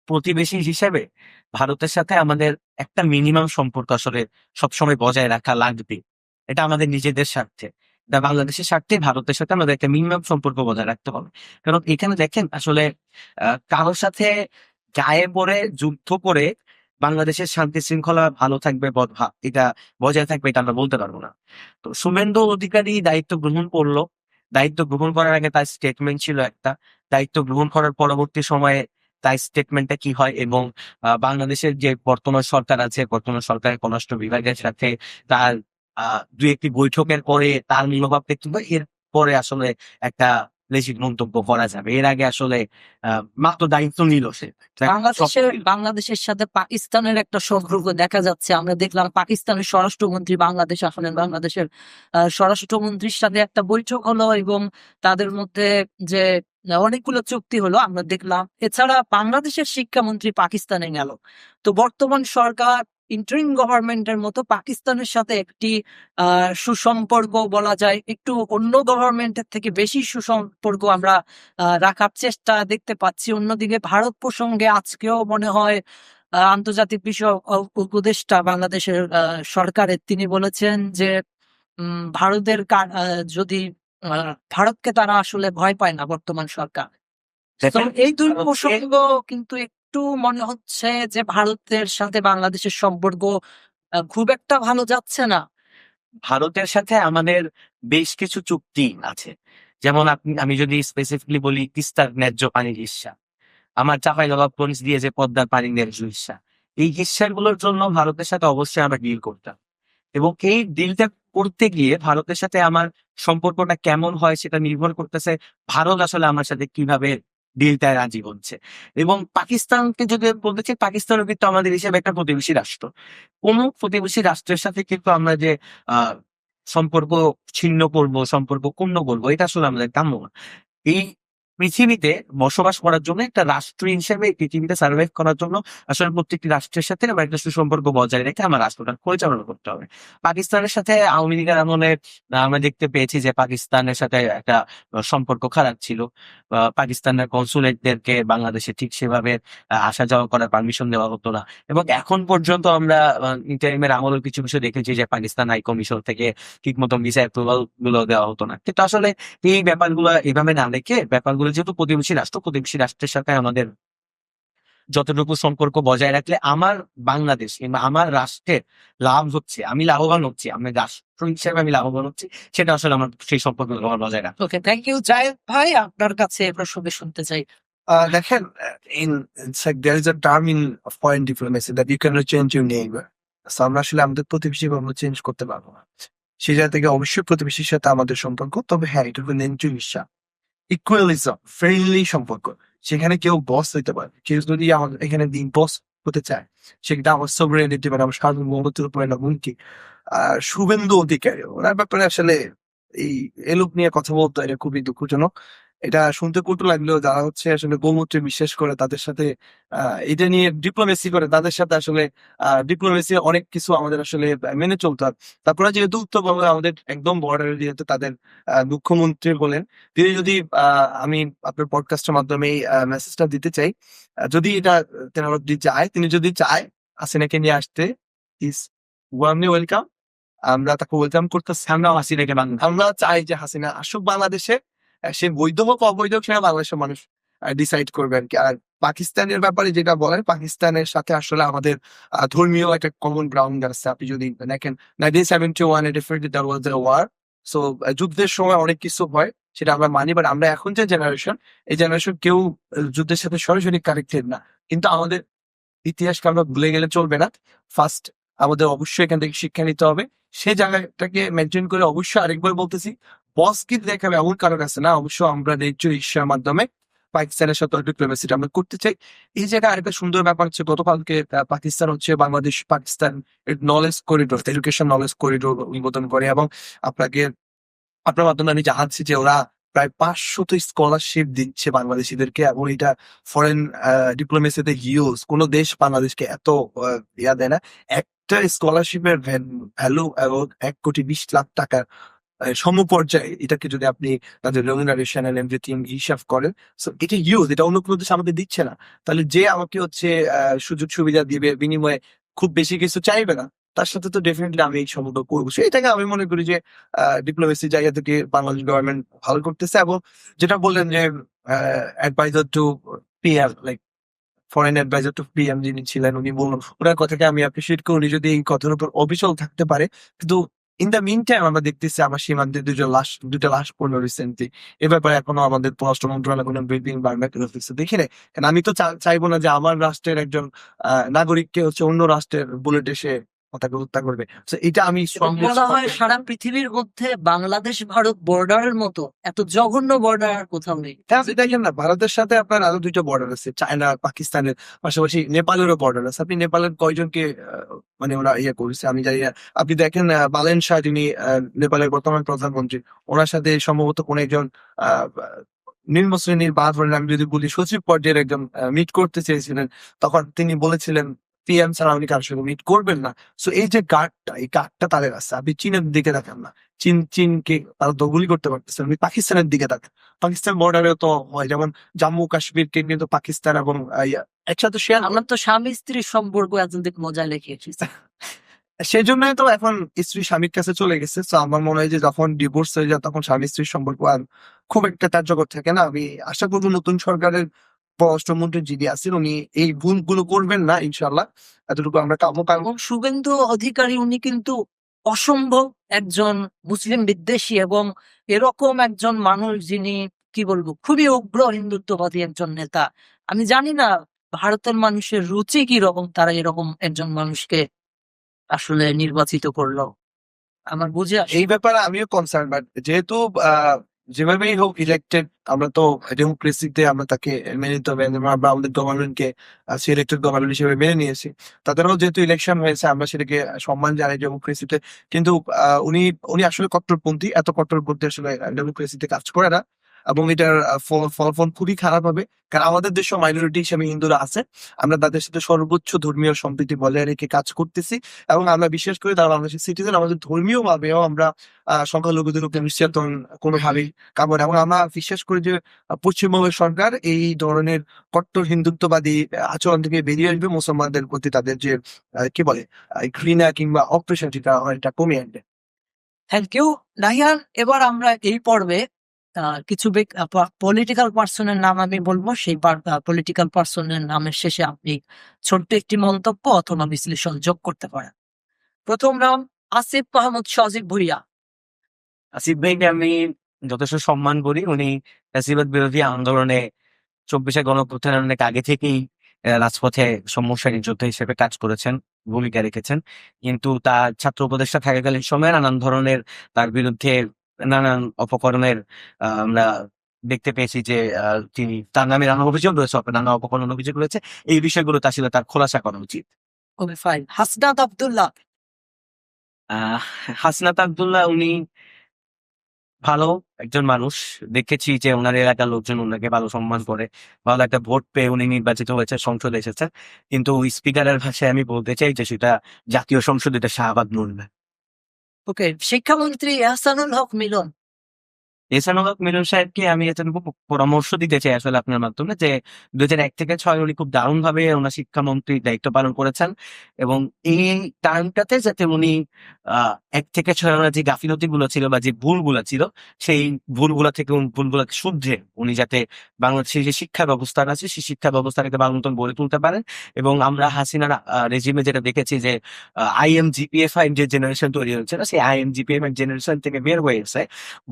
প্রতিবেশী হিসেবে ভারতের সাথে আমাদের একটা মিনিমাম সম্পর্ক আসলে সবসময় বজায় রাখা লাগবে। এটা আমাদের নিজেদের স্বার্থে। এটা বাংলাদেশের স্বার্থে ভারতের সাথে আমাদের একটা মিনিমাম সম্পর্ক বজায় রাখতে হবে। কারণ এখানে দেখেন আসলে কারোর সাথে গায়ে পড়ে যুদ্ধ করে বাংলাদেশের শান্তি শৃঙ্খলা ভালো থাকবে এটা বজায় থাকবে এটা আমরা বলতে পারবো না। তো শুভেন্দু অধিকারী দায়িত্ব গ্রহণ করলো। দায়িত্ব গ্রহণ করার আগে তার স্টেটমেন্ট ছিল একটা, দায়িত্ব গ্রহণ করার পরবর্তী সময়ে তার স্টেটমেন্টটা কি হয় এবং বাংলাদেশের যে বর্তমান সরকার আছে, বর্তমান সরকারের পররাষ্ট্র বিভাগের সাথে তার দুই একটি বৈঠকের পরে তার মনোভাব দেখতে হয়, এর পরে আসলে একটা লেজিট মন্তব্য করা যাবে। এর আগে আসলে মাত্র দায়িত্ব নিল সে। বাংলাদেশের সাথে পাকিস্তানের একটা সম্পর্ক দেখা যাচ্ছে। আমরা দেখলাম পাকিস্তানের স্বরাষ্ট্রমন্ত্রী বাংলাদেশ আসলেন, বাংলাদেশের স্বরাষ্ট্রমন্ত্রীর সাথে একটা বৈঠক হলো এবং তাদের মধ্যে যে অনেকগুলো চুক্তি হলো আমরা দেখলাম। এছাড়া বাংলাদেশের শিক্ষামন্ত্রী পাকিস্তানে গেল। তো বর্তমান সরকার ইন্টারিম গভর্নমেন্টের মতো পাকিস্তানের সাথে একটি সুসম্পর্ক বলা যায়, একটু অন্য গভর্নমেন্টের থেকে বেশি সুসম্পর্ক আমরা রাখার চেষ্টা দেখতে পাচ্ছি। অন্যদিকে ভারত প্রসঙ্গে আজকেও মনে হয় আন্তর্জাতিক বিষয়ক উপদেষ্টা বাংলাদেশের সরকারের তিনি বলেছেন যে ভারতের যদি ভারতকে তারা আসলে ভয় পায় না বর্তমান সরকার। তো এই দুই প্রসঙ্গ কিন্তু একটু মনে হচ্ছে যে ভারতের সাথে বাংলাদেশের সম্পর্ক খুব একটা ভালো যাচ্ছে না। ভারতের সাথে আমাদের বেশ কিছু চুক্তি আছে। যেমন আমি যদি স্পেসিফিকলি বলি, তিস্তার ন্যায্য পানির হিস্যা, আমার চাঁপাইনবাবগঞ্জ দিয়ে যে পদ্মার পানির ন্যায্য হিস্যা, এই হিস্যাগুলোর জন্য ভারতের সাথে অবশ্যই আমরা ডিল করতাম। এবং এই ডিলটা করতে গিয়ে ভারতের সাথে আমার সম্পর্কটা কেমন হয় সেটা নির্ভর করতেছে ভারত আসলে আমার সাথে কিভাবে ডিলটায় রাজি হচ্ছে। এবং পাকিস্তানকে যদি বলতে চাই, পাকিস্তানও কিন্তু আমাদের হিসেবে একটা প্রতিবেশী রাষ্ট্র। কোন প্রতিবেশী রাষ্ট্রের সাথে কিন্তু আমরা যে সম্পর্ক ছিন্ন করবো, সম্পর্ক ক্ষুণ্ণ করবো, এটা আসলে আমাদের কাম্য না। এই পৃথিবীতে বসবাস করার জন্য, একটা রাষ্ট্র হিসেবে পৃথিবীতে সার্ভাইভ করার জন্য আসলে প্রত্যেকটি রাষ্ট্রের সাথে আমার একটা সুসম্পর্ক বজায় রেখে আমার রাষ্ট্রটা পরিচালনা করতে হবে। পাকিস্তানের সাথে আওয়ামী লীগের আমলে আমরা দেখতে পেয়েছি যে পাকিস্তানের সাথে একটা সম্পর্ক খারাপ ছিল। পাকিস্তানের কনসুলেটদেরকে বাংলাদেশে ঠিক সেভাবে আসা যাওয়া করার পারমিশন দেওয়া হতো না। এবং এখন পর্যন্ত আমরা ইন্টারিমের আমলেও কিছু বিষয় দেখেছি যে পাকিস্তান হাই কমিশন থেকে ঠিক মতো ভিসা অ্যাপ্রুভাল গুলো দেওয়া হতো না। কিন্তু আসলে এই ব্যাপারগুলো এভাবে না দেখে, ব্যাপারগুলো যেহেতু প্রতিবেশী রাষ্ট্র, প্রতিবেশী রাষ্ট্রের সাথে আমাদের যতটুকু সম্পর্ক বজায় রাখলে আমার বাংলাদেশ কিংবা আমার রাষ্ট্রের লাভ হচ্ছে, আমি লাভবান হচ্ছি, আমি রাষ্ট্র হিসেবে আমি লাভবান হচ্ছি, সেটা আসলে আমার সেই সম্পর্ক বজায় রাখা। ওকে, থ্যাংক ইউ। জায়েদ ভাই, আপনার কাছে এ প্রসঙ্গে শুনতে চাই। দেখেন, it's like there is a term in foreign diplomacy that you cannot change your neighbor. So আমরা আসলে আমাদের প্রতিবেশী আমরা চেঞ্জ করতে পারবো না। সেই জায়গা থেকে অবশ্যই প্রতিবেশীর সাথে আমাদের সম্পর্ক, তবে হ্যাঁ, এটা হলো ন্যায্য হিস্যা, ইকুয়ালিজম, ফ্রেন্ডলি সম্পর্ক। সেখানে কেউ বস হইতে পারে, কেউ যদি আমাদের এখানে বস হতে চায়, সেটা আমার সবরেনিটি মানে আমার সার্বভৌমত্বের উপর একটা হুমকি। আর শুভেন্দু অধিকারী ওনার ব্যাপারে আসলে এই এলোক নিয়ে কথা বলতে এটা খুবই দুঃখজনক। এটা শুনতে কটু লাগলেও যারা হচ্ছে আসলে গোমূত্রে বিশ্বাস করে তাদের সাথে এটা নিয়ে ডিপ্লোমেসি করে, তাদের সাথে আসলে ডিপ্লোমেসি অনেক কিছু আমাদের আসলে মেনে চলতে হবে। তারপরে যেহেতু উত্তরবঙ্গে আমাদের একদম বর্ডারে যেহেতু তাদের মুখ্যমন্ত্রী বলেন, তিনি যদি আমি আপনার পডকাস্টের মাধ্যমে এই মেসেজটা দিতে চাই, যদি এটা তেনার অব্দি যায়, তিনি যদি চায় হাসিনাকে নিয়ে আসতে, ইজ ওয়ার্মলি ওয়েলকাম। আমরা তাকে ওয়েলকাম করতেছি। আমরা চাই যে হাসিনা আসুক বাংলাদেশে, সে বৈধ হোক অবৈধ হোক সেটা বাংলাদেশের মানুষ ডিসাইড করবে আর কি। আর পাকিস্তানের ব্যাপারে যেটা বলেন, পাকিস্তানের সাথে আসলে আমাদের ধর্মীয় একটা কমন গ্রাউন্ড আছে। আপনি যদি দেখেন 1971 definitely there was a war. So যুদ্ধের সময় অনেক কিছু হয়, সেটা আমরা মানি। বাট আমরা এখন যে জেনারেশন, এই জেনারেশন কেউ যুদ্ধের সাথে সরাসরি কানেক্টেড না, কিন্তু আমাদের ইতিহাসকে আমরা ভুলে গেলে চলবে না। ফার্স্ট আমাদের অবশ্যই এখান থেকে শিক্ষা নিতে হবে, সে জায়গাটাকে মেনটেন করে। অবশ্যই আরেকবার বলতেছি, বস কি দেখাবে এমন কারণ আছে না, অবশ্য আমরা ন্যায্য ইস্যুর মাধ্যমে পাকিস্তানের সাথে ডিপ্লোমেসিটা আমরা করতে চাই। এই জায়গায় আরেকটা সুন্দর ব্যাপার হচ্ছে, গতকালকে পাকিস্তান হচ্ছে Bangladesh Pakistan knowledge corridor, education knowledge corridor উদ্বোধন করে, এবং আপনাকে আপনার মাধ্যমে আমি জানাচ্ছি যে ওরা প্রায় 500 স্কলারশিপ দিচ্ছে বাংলাদেশিদেরকে, এবং এটা ফরেন ডিপ্লোমেসিতে হিউজ, কোনো দেশ বাংলাদেশকে এত ইয়া দেয় না। একটা স্কলারশিপের ভ্যালু এবং 1,20,00,000 টাকার সমপর্যায়ে, এটাকে যদি আপনি তাদের রেমুনারেশন এন্ড এভরিথিং হিসাব করেন, সো এটা হিউজ, এটা অন্য কোনো দেশ আমাদের দিচ্ছে না। তাহলে যে আমাকে হচ্ছে সুযোগ সুবিধা দিবে, বিনিময়ে খুব বেশি কিছু চাইবে না, তার সাথে তো ডেফিনেটলি আমি এই সম্পর্ক করবো। এটাকে আমি মনে করি যে ডিপ্লোমেসি জায়গা থেকে বাংলাদেশ গভর্নমেন্ট ভালো করতেছে। এবং যেটা বললেন যে adviser to PM, like foreign adviser to PM যিনি ছিলেন, উনি বললেন, ওনার কথাকে আমি অ্যাপ্রিসিয়েট করি। উনি যদি এই কথার উপর অবিচল থাকতে পারে, কিন্তু ইন দ্য মিন টাইম আমরা দেখতেছি আমার সীমান্তে দুটা লাশ পড়লো রিসেন্টলি। এ ব্যাপারে এখনো আমাদের পররাষ্ট্র মন্ত্রণালয় কোনো ব্রিফিং বা দেখি নাই। কারণ আমি তো চাইবো না যে আমার রাষ্ট্রের একজন নাগরিককে হচ্ছে অন্য রাষ্ট্রের বুলেট এসে তাকে হত্যা করবে। So এটা আমি strongly বলা হয় support করি। সারা পৃথিবীর মধ্যে বাংলাদেশ ভারত বর্ডারের মতো এত জঘন্য বর্ডার আর কোথাও নেই। হ্যাঁ, আপনি দেখেন না, ভারতের সাথে আপনার আরো 2টা বর্ডার আছে, চায়না পাকিস্তানের পাশাপাশি নেপালেরও বর্ডার আছে। আপনি নেপালের কয়জনকে মানে ওরা ইয়ে করেছে আমি জানি না। আপনি দেখেন বালেন শাহ, যিনি নেপালের বর্তমান প্রধানমন্ত্রী, ওনার সাথে সম্ভবত কোন একজন আহ, নিম্ন শ্রেণীর বা ধরেন আমি যদি বলি সচিব পর্যায়ের একজন মিট করতে চেয়েছিলেন, তখন তিনি বলেছিলেন পিএম ছাড়া আপনি কারোর সঙ্গে মিট করবেন না। সো এই যে গার্ডটা, এই গার্ডটা তাদের আছে। আপনি চীনের দিকে দেখেন না, চীনকে তারা তো গুলি করতে পারতেছে। আপনি পাকিস্তানের দিকে দেখেন, পাকিস্তান বর্ডারে তো হয়, যেমন জম্মু কাশ্মীরকে কিন্তু পাকিস্তান এবং একসাথে শেয়ার। আমরা তো স্বামী স্ত্রীর সম্পর্ক এতদিন মজা লেখেছি। সেই জন্যই তো এখন স্ত্রী স্বামীর কাছে চলে গেছে। তো আমার মনে হয় যে যখন ডিভোর্স হয়ে যায়, তখন স্বামী স্ত্রীর সম্পর্ক আর খুব একটা কার্যকর থাকে না। আমি আশা করবো নতুন সরকারের পররাষ্ট্রমন্ত্রী যিনি আছেন, উনি এই ভুলগুলো করবেন না ইনশাল্লাহ, এতটুকু আমরা কামনা করবো। এবং শুভেন্দু অধিকারী উনি কিন্তু অসম্ভব একজন মুসলিম বিদ্বেষী এবং এরকম একজন মানুষ যিনি কি বলবো খুবই উগ্র হিন্দুত্ববাদী একজন নেতা। আমি জানি না ভারতের মানুষের রুচি কি রকম, তারা এরকম একজন মানুষকে আসলে নির্বাচিত করলো, আমার বুঝে আসে। এই ব্যাপারে আমিও কনসার্ন, বাট যেহেতু যেভাবেই হোক ইলেক্টেড, আমরা তো ডেমোক্রেসিতে আমরা তাকে মেনে নিতে হবে। আমরা আমাদের গভর্নমেন্টকে সিলেক্টেড গভর্নমেন্ট হিসেবে মেনে নিয়েছি, তাদেরও যেহেতু ইলেকশন হয়েছে আমরা সেটাকে সম্মান জানাই ডেমোক্রেসিতে। কিন্তু উনি উনি আসলে কট্টরপন্থী, এত কট্টরপন্থী আসলে ডেমোক্রেসিতে কাজ করে না, এবং এটার ফলাফল খুবই খারাপ হবে। কারণ আমাদের দেশে মাইনরিটি হিসেবে হিন্দুরা আছে, আমরা তাদের সাথে সর্বোচ্চ ধর্মীয় সম্প্রীতি বজায় রেখে কাজ করতেছি, এবং আমরা বিশ্বাস করি তারা বাংলাদেশের সিটিজেন। আমাদের ধর্মীয় ভাবেও আমরা সংখ্যালঘুদের উপর নির্যাতন কোনোভাবেই কামড়, এবং আমরা বিশ্বাস করি যে পশ্চিমবঙ্গের সরকার এই ধরনের কট্টর হিন্দুত্ববাদী আচরণ থেকে বেরিয়ে আসবে, মুসলমানদের প্রতি তাদের যে কি বলে ঘৃণা কিংবা অপারেশন, যেটা অনেকটা কমিয়ে আনবে। Thank you Nahiyan. এবার আমরা এই পর্বে কিছু পলিটিক্যাল পার্সনের নাম আমি বলবো, সেই পলিটিক্যাল পার্সনের নামের শেষে আপনি ছোট্ট একটি মন্তব্য অথবা বিশ্লেষণ যোগ করতে পারেন। প্রথম নাম আসিফ মাহমুদ সজীব ভুইয়া। আসিফ ভাইকে আমি যথেষ্ট সম্মান করি। উনি ফ্যাসিবাদ বিরোধী আন্দোলনে 24শে গণঅভ্যুত্থানের অনেক আগে থেকেই রাজপথে সম্মুখসারী যোদ্ধা হিসেবে কাজ করেছেন, ভূমিকা রেখেছেন। কিন্তু তার ছাত্র উপদেষ্টা থাকাকালীন সময়ে নানান ধরনের তার বিরুদ্ধে নানান অপকরণের আমরা দেখতে পেয়েছি যে তিনি তার নামে নানা অভিযোগ রয়েছে, নানা অপকরণ অভিযোগ রয়েছে। এই বিষয়গুলোতে আসলে তার খোলাসা করা উচিত। Okay fine. হাসনাত আব্দুল্লাহ। আহ হাসনাত আব্দুল্লাহ উনি ভালো একজন মানুষ। দেখেছি যে ওনার এলাকার লোকজন ওনাকে ভালো সম্মান করে, ভালো একটা ভোট পেয়ে উনি নির্বাচিত হয়েছে, সংসদে এসেছেন। কিন্তু স্পিকারের ভাষায় আমি বলতে চাই যে সেটা জাতীয় সংসদ, এটা শাহবাগ নূর না। ওকে, শিক্ষামন্ত্রী এহসানুল হক মিলন। এহসানুল হক মিলন সাহেবকে আমি এতটুকু পরামর্শ দিতে চাই আসলে আপনার মাধ্যমে, যে 2001 থেকে 2006 উনি খুব দারুণ ভাবে ওনার শিক্ষামন্ত্রীর দায়িত্ব পালন করেছেন, এবং এই টার্মটাতে যাতে উনি 1 থেকে 6 যে গাফিলতি গুলো ছিল বা যে ভুলগুলো ছিল, সেই ভুলগুলোকে শুধরে উনি যাতে বাংলাদেশের যে শিক্ষা ব্যবস্থাটা আছে সেই শিক্ষা ব্যবস্থাটাকে ভালো মতন গড়ে তুলতে পারেন। এবং আমরা হাসিনার রেজিমে যেটা দেখেছি যে IMGPFI যে জেনারেশন তৈরি হয়েছে, সেই IMGPFI জেনারেশন থেকে বের হয়ে এসে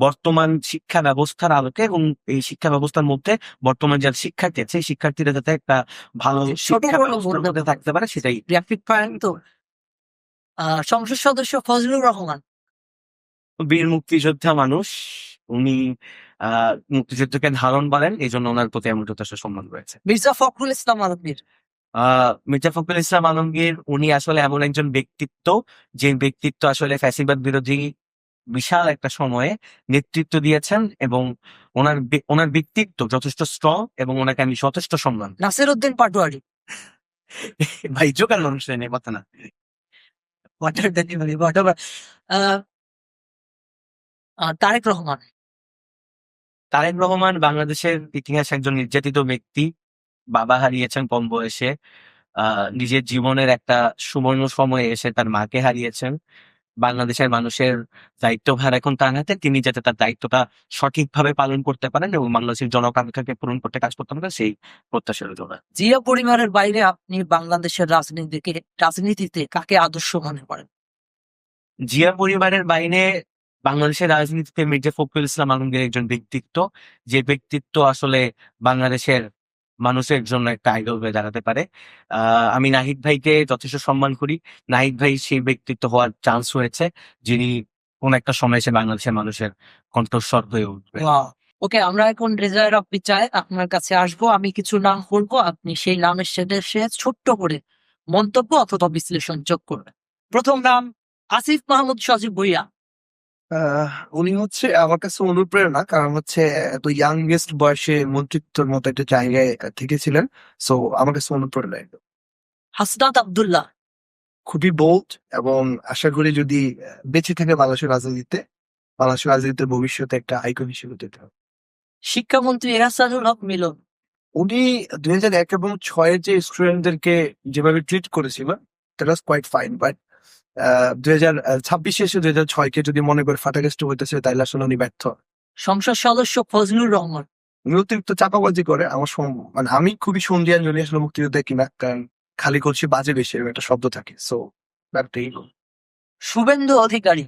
বর্তমান শিক্ষা ব্যবস্থার আলোকে এবং এই শিক্ষা ব্যবস্থার মধ্যে বর্তমান যারা শিক্ষার্থী আছে সেই শিক্ষার্থীরা যাতে একটা ভালো ছোট শিক্ষা বড় ব্যবস্থার বলতে মধ্যে থাকতে পারে সেটাই। র্যাপিড ফায়ার তো সংসদ সদস্য ফজলুর রহমান, বীর মুক্তিযোদ্ধা মানুষ, উনি মুক্তিযুদ্ধকে ধারণ করেন, এই জন্য ওনার প্রতি আমার যথেষ্ট সম্মান রয়েছে। মির্জা ফখরুল ইসলাম আলমগীর, মির্জা ফখরুল ইসলাম আলমগীর উনি আসলে এমন একজন ব্যক্তিত্ব যে ব্যক্তিত্ব আসলে ফ্যাসিবাদ বিরোধী বিশাল একটা সময়ে নেতৃত্ব দিয়েছেন এবং ওনার ব্যক্তিত্ব যথেষ্ট স্ট্রং এবং ওনাকে আমি যথেষ্ট সম্মান করি। নাসির উদ্দিন পাটোয়ারি, ভাই জোকার মানুষ নেই কথা না। Water delivery whatever, Tarek Rahman, Tarek Rahman বাংলাদেশের ইতিহাসে একজন নির্যাতিত ব্যক্তি, বাবা হারিয়েছেন কম বয়সে, নিজের জীবনের একটা সুবর্ণ সময়ে এসে তার মাকে হারিয়েছেন। বাংলাদেশের মানুষের দায়িত্বভার এখন তার হাতে, তিনি যাতে তার দায়িত্বটা সঠিকভাবে পালন করতে পারেন এবং বাংলাদেশের জনকাঙ্ক্ষাকে পূরণ করতে কাজ করতে পারেন, সেই প্রত্যাশার জন্য। জিয়া পরিবারের বাইরে আপনি বাংলাদেশের রাজনীতিতে কাকে আদর্শ মনে করেন? জিয়া পরিবারের বাইরে বাংলাদেশের রাজনীতিতে মির্জা ফখরুল ইসলাম আলমগীর একজন ব্যক্তিত্ব, যে ব্যক্তিত্ব আসলে বাংলাদেশের মানুষের জন্য একটা আইডল হয়ে দাঁড়াতে পারে। আমি নাহিদ ভাইকে যথেষ্ট সম্মান করি। নাহিদ ভাই সেই ব্যক্তিত্ব হওয়ার চান্স হয়েছে যিনি কোন একটা সময় এসে বাংলাদেশের মানুষের কণ্ঠস্বর হয়ে উঠবে। ওকে, আমরা এখন রেজায়ার অফ চাই আপনার কাছে আসবো, আমি কিছু নাম বলবো, আপনি সেই নামের সাথে ছোট্ট করে মন্তব্য অথবা বিশ্লেষণ যোগ করবেন। প্রথম নাম আসিফ মাহমুদ সজীব ভুইয়া। উনি হচ্ছে আমার কাছে অনুপ্রেরণা, কারণ হচ্ছে এত ইয়াংগেস্ট বয়সে মন্ত্রিত্বের মতো একটা জায়গায় থেকেছিলেন। সো আমার কাছে অনুপ্রেরণা একদম। হাসনাত আব্দুল্লাহ। খুবই বোল্ড, এবং আশা করি যদি বেঁচে থাকে বাংলাদেশের রাজনীতিতে ভবিষ্যতে একটা আইকন হিসেবে যেতে হবে। শিক্ষামন্ত্রী এহসানুল হক মিলন। উনি 2001 এবং 2006 যে স্টুডেন্টদেরকে যেভাবে ট্রিট করেছিল, that was quite fine, but 2026 এসে 2006-কে যদি মনে করে ফাটাকেষ্ট হইতেছে, তাইলে আসলে উনি ব্যর্থ। সংসদ সদস্য ফজলুর রহমান। উনি অতিরিক্ত চাপাবাজি করে। মানে আমি খুবই সন্ধিয়ান জন্য আসলে মুক্তিযোদ্ধা কিনা, কারণ খালি করছি বাজে বেশি এরকম একটা শব্দ থাকে। সো শুভেন্দু অধিকারী।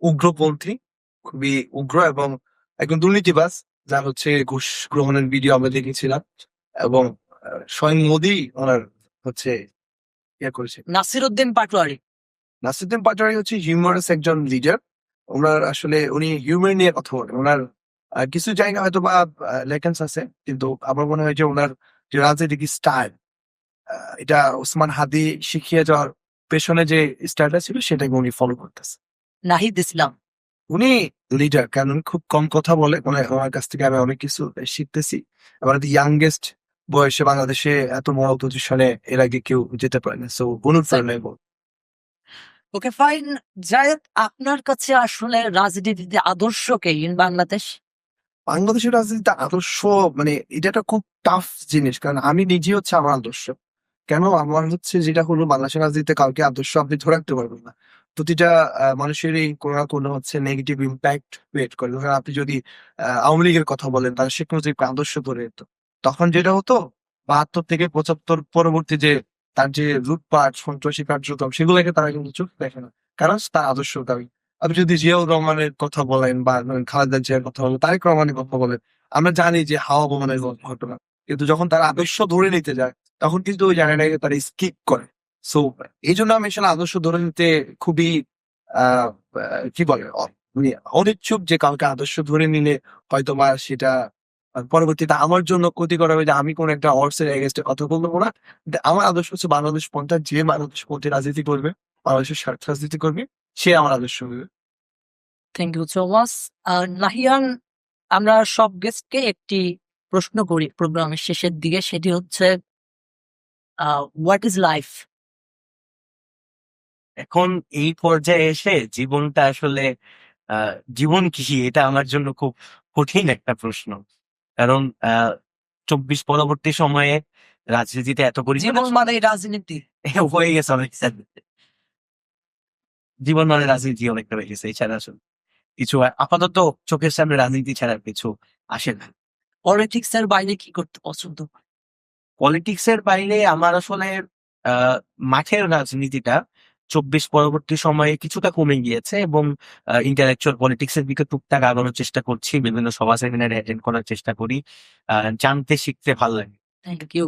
উগ্রপন্থী, খুবই উগ্র এবং একজন দুর্নীতিবাজ, যা হচ্ছে ঘুষ গ্রহণের ভিডিও আমরা দেখেছিলাম, এবং স্বয়ং মোদি ওনার হচ্ছে ইয়ে করেছে। নাসির উদ্দিন পাটোয়ারি। নাসিরুদ্দিন পাটোয়ারি হচ্ছে হিউমারাস একজন লিডার। ওনার আসলে উনি হিউমার নিয়ে কথা বলেন। ওনার কিছু জায়গা হয়তো বা লেকেন্স আছে, কিন্তু আমার মনে হয় যে ওনার যে রাজনৈতিক স্টাইল, এটা ওসমান হাদি শিখিয়ে যাওয়ার পেছনে যে স্টাইলটা ছিল সেটাকে উনি ফলো করতেছে। নাহিদ ইসলাম। উনি লিডার, কারণ উনি খুব কম কথা বলে, মানে ওনার কাছ থেকে আমি অনেক কিছু শিখতেছি। এবার ইয়াংগেস্ট বয়সে বাংলাদেশে এত বড় পজিশনে এর আগে কেউ যেতে পারে না। সো অনুপ্রেরণা। ওকে ফাইন, জায়েদ আপনার কাছে আসলে রাজনীতিতে আদর্শ কে ইন বাংলাদেশ? বাংলাদেশের রাজনীতিতে আদর্শ, মানে এটা একটা খুব টাফ জিনিস, কারণ আমি নিজে হচ্ছে আমার আদর্শ। কেন আমার হচ্ছে যেটা হলো, বাংলাদেশের রাজনীতিতে কাউকে আদর্শ আপনি ধরে রাখতে পারবেন না। প্রতিটা মানুষেরই কোনো না কোনো হচ্ছে নেগেটিভ ইম্প্যাক্ট ক্রিয়েট করে। ধরেন আপনি যদি আওয়ামী লীগের কথা বলেন, তারা শেখ মুজিবকে আদর্শ ধরে যেত। তখন যেটা হতো, 72 থেকে 75 পরবর্তী যে তার যে লুটপাট সন্ত্রাসী কার্যক্রম, সেগুলোকে তারা কিন্তু চোখ দেখে না, কারণ তার আদর্শ দাবি। আপনি যদি জিয়াউর রহমানের কথা বলেন বা খালেদা জিয়ার কথা বলেন, তারেক রহমানের কথা বলেন, আমরা জানি যে হাওয়া ভবনের ঘটনা, কিন্তু যখন তারা আদর্শ ধরে নিতে যায়, তখন কিন্তু ওই জায়গাটাকে তারা স্কিপ করে। সো এই জন্য আমি আসলে আদর্শ ধরে নিতে খুবই কি বলে মানে অনিচ্ছুক, যে কাউকে আদর্শ ধরে নিলে হয়তো বা সেটা পরবর্তীতে আমার জন্য ক্ষতিকর হবে, যে আমি কোন একটা অর্সের এগেনস্টে কথা বলবো না। কিন্তু আমার আদর্শ হচ্ছে বাংলাদেশ পন্থা, যে বাংলাদেশ পন্থী রাজনীতি করবে, বাংলাদেশের স্বার্থ রাজনীতি করবে, সে আমার আদর্শ হবে। Thank you so much. Nahiyan, আমরা সব গেস্টকে একটি প্রশ্ন করি প্রোগ্রামের শেষের দিকে, সেটি হচ্ছে হোয়াট ইজ লাইফ? এখন এই পর্যায়ে এসে জীবনটা আসলে জীবন কি, এটা আমার জন্য খুব কঠিন একটা প্রশ্ন। কারণ 24 পরবর্তী সময়ে রাজনীতিতে এত পরিমাণ জীবন মানে রাজনীতি। হয়ে গেছে অনেক। জীবন মানে রাজনীতি অনেকটা হয়ে গেছে, এছাড়া আসলে কিছু আপাতত চোখের সামনে রাজনীতি ছাড়া কিছু আসে না। পলিটিক্স এর বাইরে কি করতে পছন্দ করে? পলিটিক্স এর বাইরে আমার আসলে মাঠের রাজনীতিটা পরবর্তী সময়ে কিছুটা কমে গিয়েছে এবং ইন্টালেকচুয়াল পলিটিক্স এর দিকে টুকটাক আগানোর চেষ্টা করছি, বিভিন্ন সভা সেমিনারে অ্যাটেন্ড করার চেষ্টা করি। জানতে শিখতে ভালো লাগে। Thank you.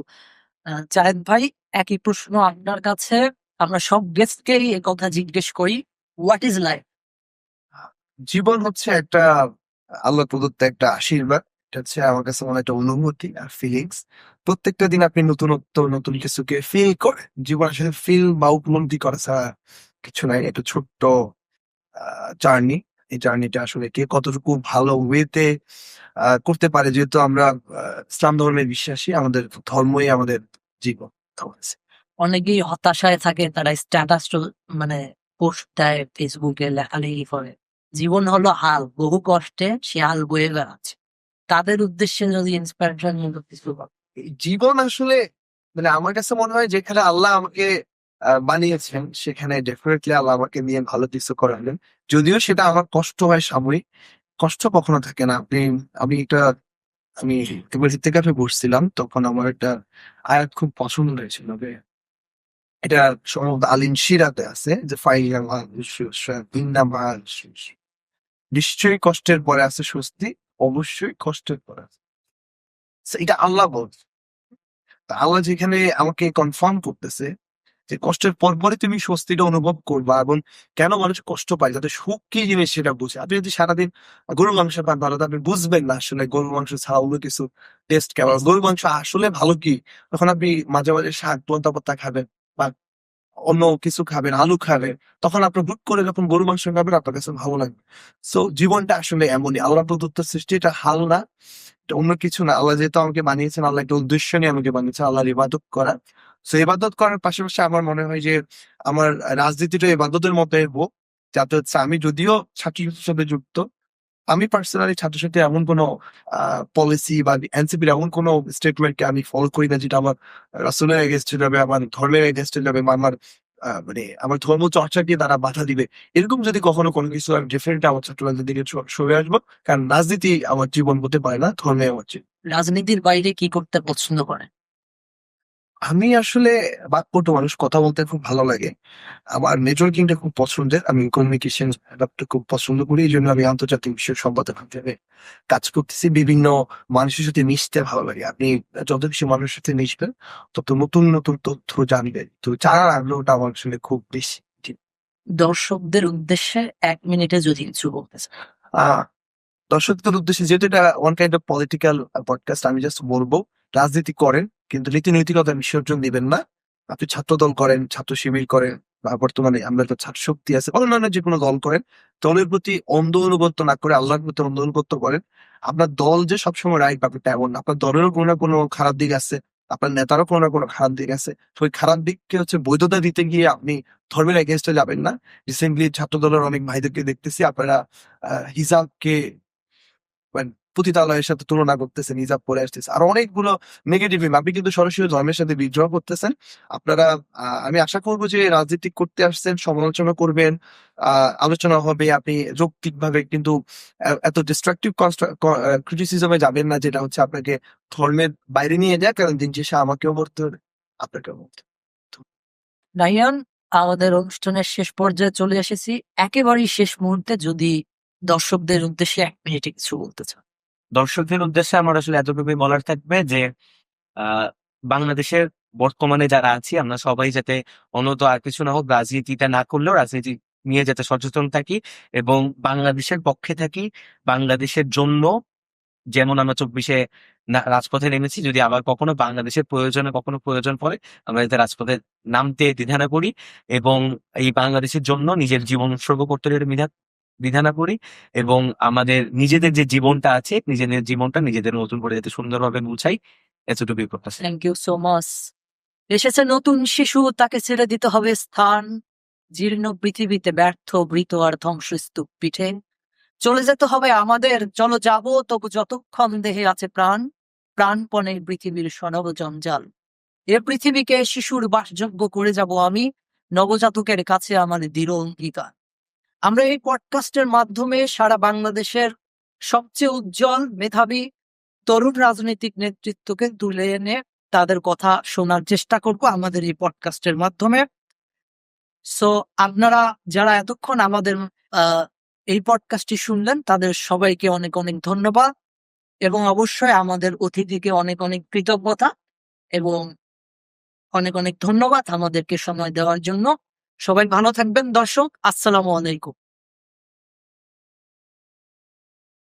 জায়েদ ভাই, একই প্রশ্ন আপনার কাছে। আমরা সব গেস্টকেই এই কথা জিজ্ঞেস করি, হোয়াট ইজ লাইফ? জীবন হচ্ছে একটা আল্লাহ প্রদত্ত একটা আশীর্বাদ। এটা হচ্ছে আমার কাছে মনে হয় একটা অনুভূতি আর ফিলিংস। প্রত্যেকটা দিন আপনি নতুনত্ব নতুন কিছুকে ফিল করেন। জীবন আসলে ফিল বা উপলব্ধি করা ছাড়া কিছু নাই। এটা ছোট্ট জার্নি। এই জার্নিটা আসলে কে কতটুকু ভালো ওয়েতে করতে পারে, যেহেতু আমরা ইসলাম ধর্মের বিশ্বাসী, আমাদের ধর্মই আমাদের জীবন আমার কাছে। অনেকেই হতাশায় থাকে, তারা স্ট্যাটাস মানে পোস্ট দেয় ফেসবুকে, লেখালেখি করে। জীবন হলো হাল, বহু কষ্টে সে হাল বয়ে বেড়াচ্ছে। তাদের উদ্দেশ্যে যদি ইন্সপিরেশন মতো কিছু বলেন। এই জীবন আসলে মানে আমার কাছে মনে হয় যেখানে আল্লাহ আমাকে বানিয়েছেন, সেখানে ডেফিনেটলি আল্লাহ আমাকে নিয়ে ভালো কিছু করাবেন। যদিও সেটা আমার কষ্ট হয় সাময়িক, কষ্ট কখনো থাকে না। আমি একবার ইত্তেকাফে বসছিলাম, তখন আমার একটা আয়াত খুব পছন্দ হয়েছিল। এটা সম্ভবত আলিন শিরাতে আছে যে নিশ্চয়ই কষ্টের পরে আছে স্বস্তি, অবশ্যই কষ্টের পরে আছে। So, এটা আল্লাহ বলছে। তা আল্লাহ যেখানে আমাকে কনফার্ম করতেছে যে কষ্টের পর পরে তুমি স্বস্তিটা অনুভব করবা, এবং কেন মানুষ কষ্ট পায়, যাতে সুখ কি জিনিস সেটা বুঝে। আপনি যদি সারাদিন গরুর মাংস পান ভালো, তো আপনি বুঝবেন না আসলে গরুর মাংস ছাড়া অন্য কিছু টেস্ট কেমন, গরুর মাংস আসলে ভালো কি। তখন আপনি মাঝে মাঝে শাক লতা পাতা খাবেন বা অন্য কিছু খাবেন, আলু খাবেন, তখন আপনার হুট করে যখন গরু মাংস খাবেন আপনার কাছে ভালো লাগবে। সো জীবনটা আসলে এমনই, আল্লাহ প্রদত্ত সৃষ্টি, এটা হাল না, এটা অন্য কিছু না। আল্লাহ যেহেতু আমাকে বানিয়েছেন, আল্লাহ একটা উদ্দেশ্য নিয়ে আমাকে বানিয়েছেন, আল্লাহর ইবাদত করা। সো ইবাদত করার পাশাপাশি আমার মনে হয় যে আমার রাজনীতিটা ইবাদতের মতোই হোক, যাতে হচ্ছে আমি যদিও ছাত্র সংসদের সাথে যুক্ত, আমি পার্সোনালি ছাত্র সাথে এমন কোনো পলিসি বা এনসিপির এমন কোনো স্টেটমেন্টকে আমি ফলো করি না যেটা আমার রাসূলের এগেইনস্টে যাবে, আমার ধর্মের এগেইনস্টে যাবে, বা আমার মানে আমার ধর্ম চর্চাকে তারা বাধা দিবে। এরকম যদি কখনো কোনো কিছু, আমি ডেফিনেটলি আমার ছাত্রদের দিকে সরে আসবো। কারণ রাজনীতি আমার জীবন হতে পারে না, ধর্মে আমার জীবন। রাজনীতির বাইরে কি করতে পছন্দ করেন? আমি আসলে বাকপটু মানুষ, কথা বলতে খুব ভালো লাগে। আমার নেটওয়ার্কিংটা খুব পছন্দের। আমি কমিউনিকেশন ব্যাপারটা খুব পছন্দ করি। এইজন্য আমি আন্তর্জাতিক বিষয়ক সম্পাদক হিসেবে কাজ করতেছি। বিভিন্ন মানুষের সাথে মিশতে ভালো লাগে। আপনি যত বেশি মানুষের সাথে মিশবেন, তত নতুন নতুন তথ্য জানবেন। তো জানার আগ্রহটা আমার আসলে খুব বেশি। জি। দর্শকদের উদ্দেশ্যে 1 মিনিটে যদি কিছু বলতে চান। আহ দর্শকদের উদ্দেশ্যে, যেহেতু এটা one kind of political podcast, আমি জাস্ট বলবো, রাজনীতি করেন কিন্তু নীতি নৈতিকতা বিসর্জন দিবেন না। আপনি ছাত্র দল করেন, ছাত্র শিবির করেন, বা বর্তমানে আমরা তো ছাত্র শক্তি আছে, অন্যান্য যে কোনো দল করেন, দলের প্রতি অন্ধ অনুগত্য না করে আল্লাহর প্রতি অন্ধ অনুগত্য করেন। আপনার দল যে সবসময় রাইট ব্যাপারটা এমন না, আপনার দলেরও কোনো না কোনো খারাপ দিক আছে, আপনার নেতারও কোনো না কোনো খারাপ দিক আছে। তো ওই খারাপ দিককে হচ্ছে বৈধতা দিতে গিয়ে আপনি ধর্মের এগেনস্টে যাবেন না। রিসেন্টলি ছাত্র দলের অনেক ভাইদেরকে দেখতেছি, আপনারা হিজাবকে মানে পতিতালয়ের সাথে তুলনা করতেছেন, হিজাব পরে আসতেছে, আর অনেকগুলো নেগেটিভ। আপনি কিন্তু সরাসরি ধর্মের সাথে বিদ্রোহ করতেছেন। আপনারা আমি আশা করবো যে রাজনীতি করতে আসছেন, সমালোচনা করবেন, আলোচনা হবে, আপনি যৌক্তিক ভাবে, কিন্তু এত ডিস্ট্রাকটিভ ক্রিটিসিজমে যাবেন না, যেটা হচ্ছে আপনাকে ধর্মের বাইরে নিয়ে যায়। কারণ দিন শেষে আমাকেও মরতে হবে, আপনাকেও মরতে হবে। রাইয়ান, আমাদের অনুষ্ঠানের শেষ পর্যায়ে চলে এসেছি। একেবারেই শেষ মুহূর্তে যদি দর্শকদের উদ্দেশ্যে 1 মিনিটে কিছু বলতে চান। দর্শকদের উদ্দেশ্যে আমার আসলে এতটুকুই বলার থাকবে যে আহ বাংলাদেশের বর্তমানে যারা আছি আমরা সবাই যাতে অনত আর কিছু না হোক, রাজনীতিটা না করলেও রাজনীতি নিয়ে যাতে সচেতন থাকি এবং বাংলাদেশের পক্ষে থাকি, বাংলাদেশের জন্য। যেমন আমরা 24-এ রাজপথে নেমেছি, যদি আবার কখনো বাংলাদেশের প্রয়োজনে কখনো প্রয়োজন পড়ে আমরা যাতে রাজপথে নামতে দ্বিধা না করি এবং এই বাংলাদেশের জন্য নিজের জীবন উৎসর্গ করতে যদি দ্বিধা না করি, এবং আমাদের নিজেদের যে জীবনটা আছে, নিজেদের জীবনটা নিজেদের নতুন করে যাতে সুন্দরভাবে গুছাই, এতটুকুই প্রত্যাশা। Thank you so much. এসেছে নতুন শিশু, তাকে ছেড়ে দিতে হবে স্থান। জীর্ণ পৃথিবীতে ব্যর্থ মৃত আর ধ্বংসস্তূপ পিঠে। চলে যেতে হবে আমাদের, চলো যাব তবু যতক্ষণ দেহে আছে প্রাণ। প্রাণপণে পৃথিবীর সনব জঞ্জাল। এ পৃথিবীকে শিশুর বাসযোগ্য করে যাব আমি। নবজাতকের কাছে আমার দৃঢ় অঙ্গীকার। আমরা এই পডকাস্টের মাধ্যমে সারা বাংলাদেশের সবচেয়ে উজ্জ্বল, মেধাবী তরুণ রাজনৈতিক নেতৃত্বকে তুলে এনে তাদের কথা শোনার চেষ্টা করব আমাদের এই পডকাস্টের মাধ্যমে। সো আপনারা যারা এতক্ষণ আমাদের এই পডকাস্টটি শুনলেন তাদের সবাইকে অনেক অনেক ধন্যবাদ, এবং অবশ্যই আমাদের অতিথিকে অনেক অনেক কৃতজ্ঞতা এবং অনেক অনেক ধন্যবাদ আমাদেরকে সময় দেওয়ার জন্য। সবাই ভালো থাকবেন দর্শক। আসসালামু আলাইকুম।